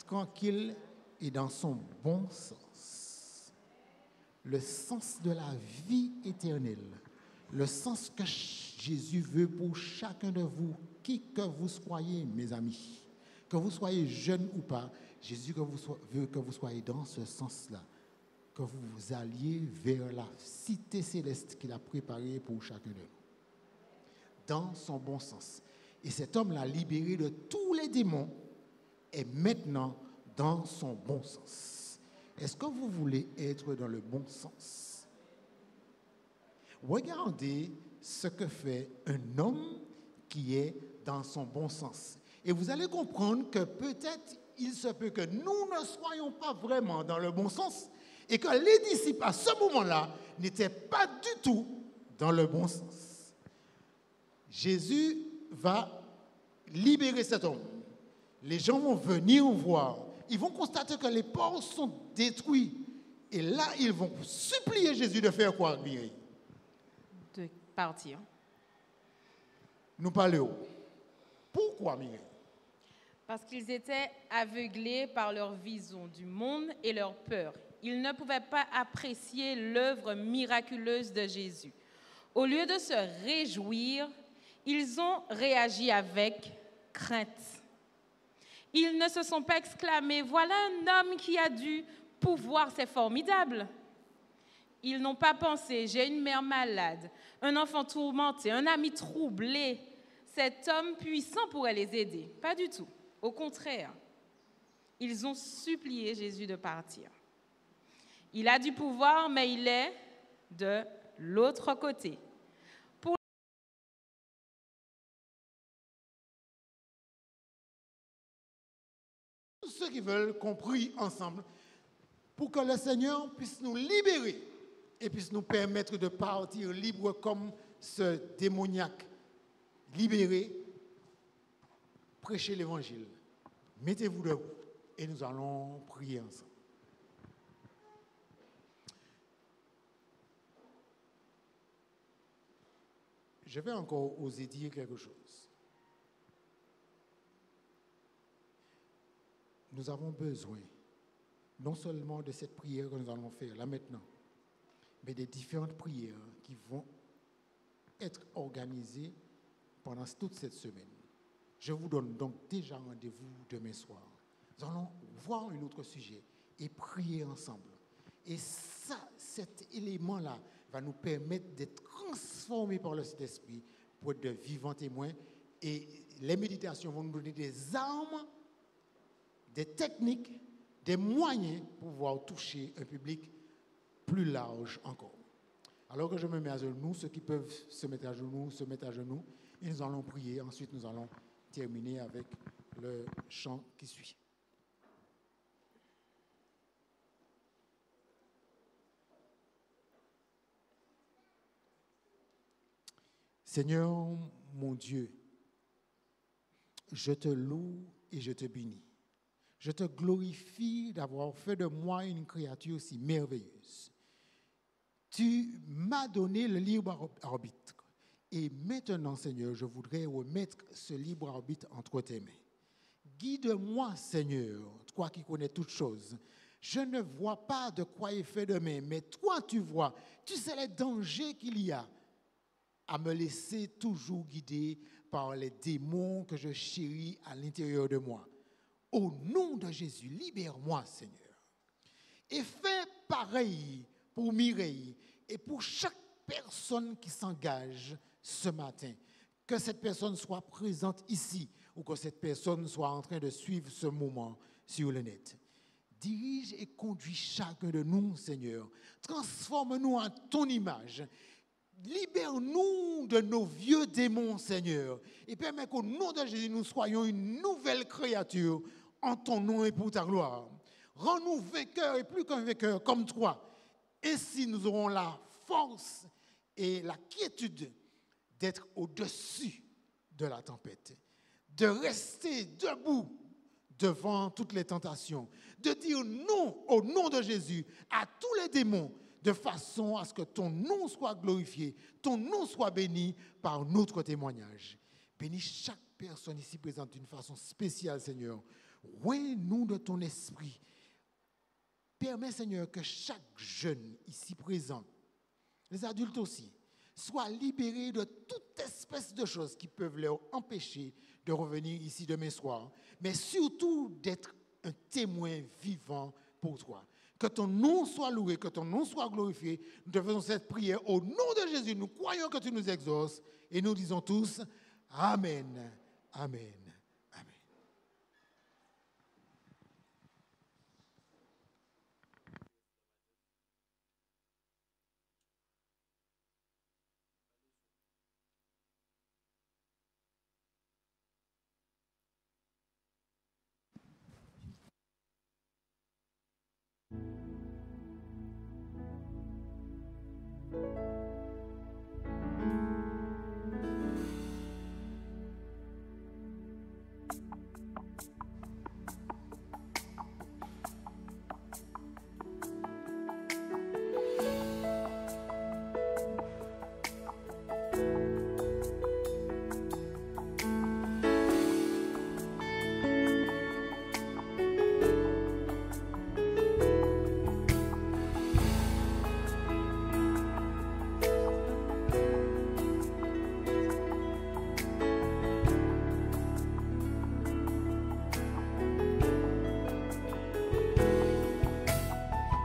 tranquille et dans son bon sens. Le sens de la vie éternelle. Le sens que Jésus veut pour chacun de vous, qui que vous soyez, mes amis. Que vous soyez jeune ou pas, Jésus veut que vous soyez dans ce sens-là. Que vous alliez vers la cité céleste qu'il a préparée pour chacun de nous. Dans son bon sens. Et cet homme l'a libéré de tous les démons est maintenant dans son bon sens. Est-ce que vous voulez être dans le bon sens? Regardez ce que fait un homme qui est dans son bon sens. Et vous allez comprendre que peut-être il se peut que nous ne soyons pas vraiment dans le bon sens et que les disciples à ce moment-là n'étaient pas du tout dans le bon sens. Jésus va libérer cet homme. Les gens vont venir voir. Ils vont constater que les ports sont détruits. Et là, ils vont supplier Jésus de faire quoi, Mireille? De partir. Nous parlons. Pourquoi, Mireille? Parce qu'ils étaient aveuglés par leur vision du monde et leur peur. Ils ne pouvaient pas apprécier l'œuvre miraculeuse de Jésus. Au lieu de se réjouir, ils ont réagi avec crainte. Ils ne se sont pas exclamés « Voilà un homme qui a du pouvoir, c'est formidable ». Ils n'ont pas pensé « J'ai une mère malade, un enfant tourmenté, un ami troublé. Cet homme puissant pourrait les aider ». Pas du tout. Au contraire, ils ont supplié Jésus de partir. Il a du pouvoir, mais il est de l'autre côté. Tous ceux qui veulent qu'on prie ensemble pour que le Seigneur puisse nous libérer et puisse nous permettre de partir libre comme ce démoniaque libéré. Prêchez l'évangile. Mettez-vous debout et nous allons prier ensemble. Je vais encore oser dire quelque chose. Nous avons besoin non seulement de cette prière que nous allons faire là maintenant, mais des différentes prières qui vont être organisées pendant toute cette semaine. Je vous donne donc déjà rendez-vous demain soir. Nous allons voir un autre sujet et prier ensemble. Et ça, cet élément-là va nous permettre d'être transformés par le Saint-Esprit pour être de vivants témoins. Et les méditations vont nous donner des armes, des techniques, des moyens pour pouvoir toucher un public plus large encore. Alors que je me mets à genoux, ceux qui peuvent se mettre à genoux, et nous allons prier. Ensuite, nous allons terminer avec le chant qui suit. Seigneur, mon Dieu, je te loue et je te bénis. Je te glorifie d'avoir fait de moi une créature si merveilleuse. Tu m'as donné le libre arbitre. Et maintenant, Seigneur, je voudrais remettre ce libre arbitre entre tes mains. Guide-moi, Seigneur, toi qui connais toutes choses. Je ne vois pas de quoi est fait demain, mais toi, tu vois. Tu sais les dangers qu'il y a à me laisser toujours guider par les démons que je chéris à l'intérieur de moi. Au nom de Jésus, libère-moi, Seigneur. Et fais pareil pour Mireille et pour chaque personne qui s'engage ce matin. Que cette personne soit présente ici ou que cette personne soit en train de suivre ce moment sur le net. Dirige et conduis chacun de nous, Seigneur. Transforme-nous en ton image. Libère-nous de nos vieux démons, Seigneur, et permets qu'au nom de Jésus, nous soyons une nouvelle créature en ton nom et pour ta gloire. Rends-nous vainqueurs et plus qu'un vainqueur comme toi. Ainsi, nous aurons la force et la quiétude d'être au-dessus de la tempête, de rester debout devant toutes les tentations, de dire non au nom de Jésus à tous les démons, de façon à ce que ton nom soit glorifié, ton nom soit béni par notre témoignage. Bénis chaque personne ici présente d'une façon spéciale, Seigneur. Ouvre-nous de ton esprit. Permets, Seigneur, que chaque jeune ici présent, les adultes aussi, soit libérés de toute espèce de choses qui peuvent leur empêcher de revenir ici demain soir, mais surtout d'être un témoin vivant pour toi. Que ton nom soit loué, que ton nom soit glorifié. Nous te faisons cette prière au nom de Jésus. Nous croyons que tu nous exauces et nous disons tous Amen, Amen, Amen.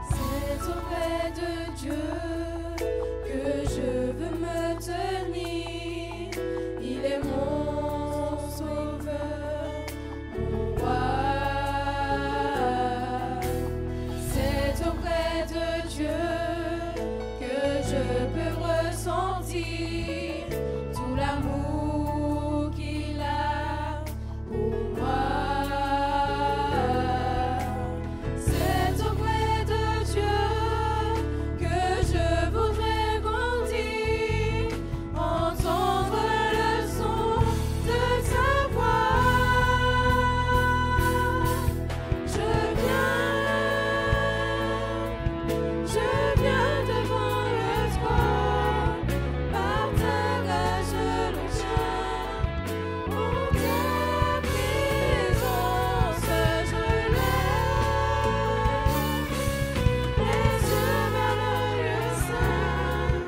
C'est auprès de Dieu que je veux me tenir. Il est mon sauveur, mon roi. C'est auprès de Dieu que je peux ressentir tout l'amour qu'il a pour moi. C'est auprès de Dieu que je voudrais grandir, entendre le son de sa voix. Je viens devant le trône, par ta grâce je le tiens. En ta présence je lève les yeux vers le lieu saint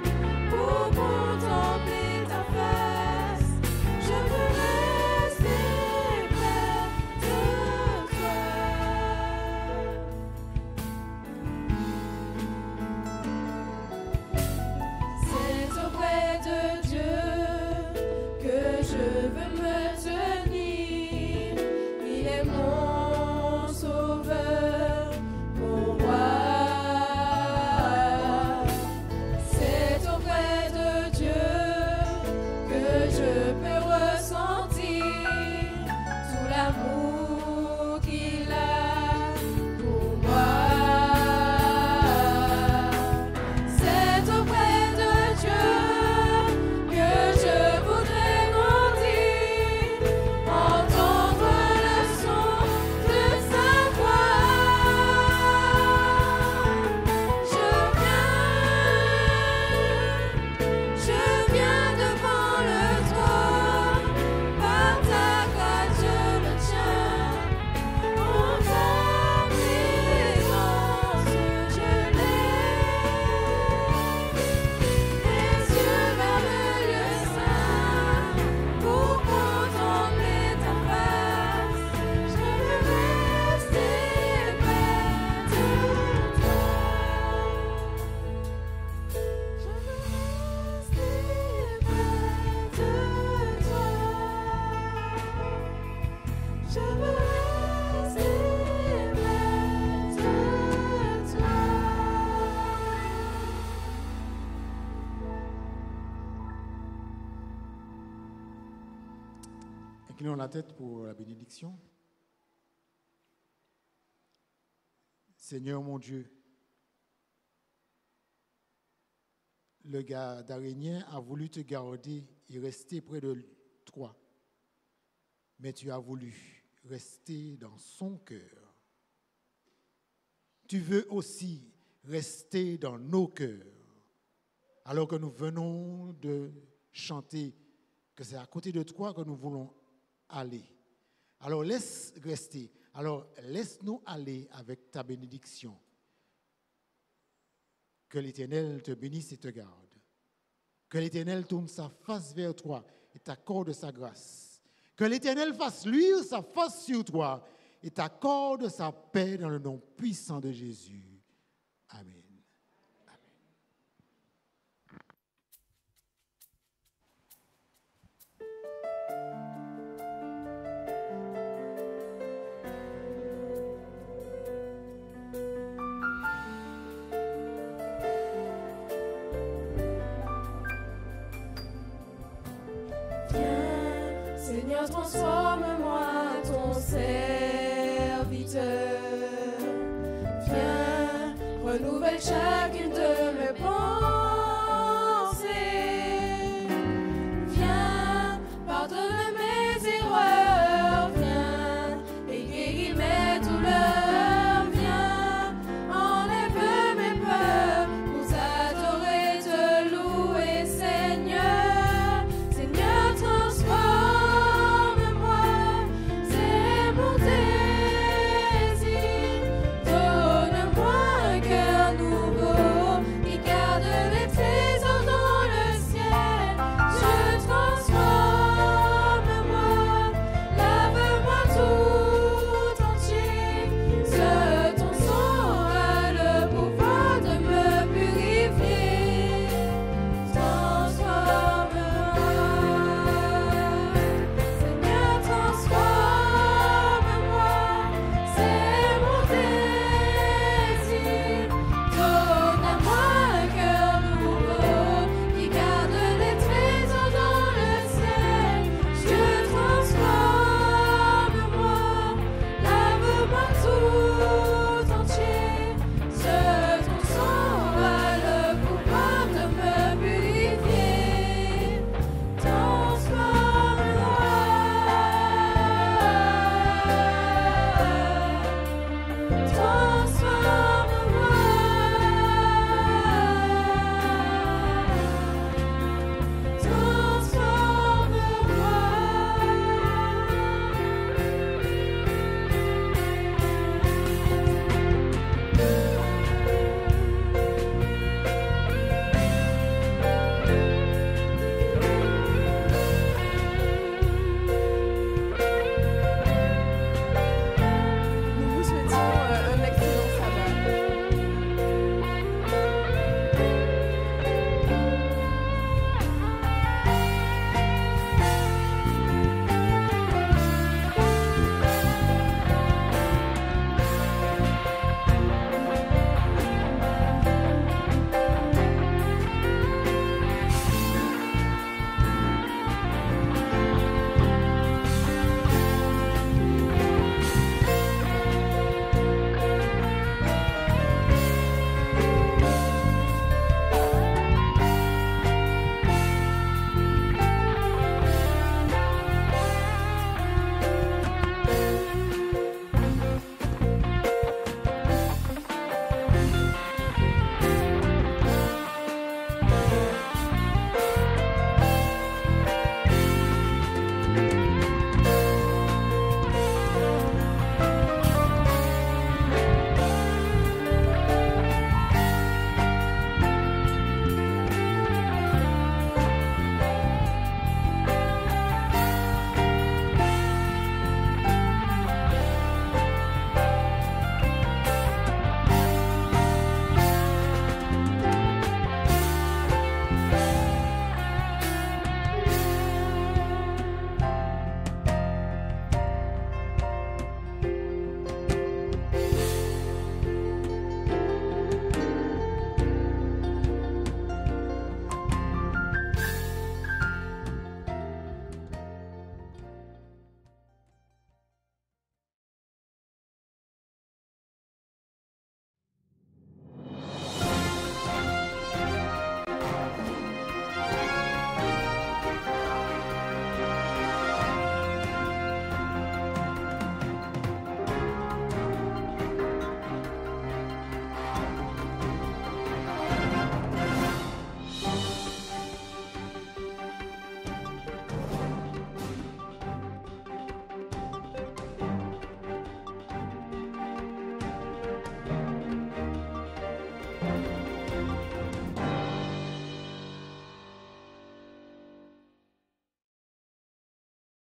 pour contempler ta face. Je veux rester près de toi. C'est auprès de Dieu que je veux me tenir. Il est mon sauveur, mon roi. C'est auprès de Dieu que je peux ressentir tout l'amour qu'il a pour moi. C'est auprès de Dieu que je voudrais grandir, entendre le son de sa voix. Je viens devant le trône, par ta grâce je le tiens. En ta présence je lève les yeux vers le lieu saint pour contempler ta face. Je veux rester près de toi. Je veux rester près de toi. Je veux rester près de toi. Inclinons la tête pour la bénédiction. Seigneur mon Dieu, le Gadarénien a voulu te garder et rester près de toi, mais tu as voulu rester dans son cœur. Tu veux aussi rester dans nos cœurs, alors que nous venons de chanter que c'est à côté de toi que nous voulons aller. Alors laisse rester, alors laisse-nous aller avec ta bénédiction. Que l'Éternel te bénisse et te garde. Que l'Éternel tourne sa face vers toi et t'accorde sa grâce. Que l'Éternel fasse luire sa face sur toi et t'accorde sa paix dans le nom puissant de Jésus. Amen. Seigneur, transforme-moi ton serviteur. Viens, renouvelle chacune de mes pensées. Viens, pardonne mes erreurs. Viens, et guéris mes douleurs. Viens, enlève mes peurs pour t'adorer, te louer, Seigneur. Seigneur, transforme. Transforme-moi.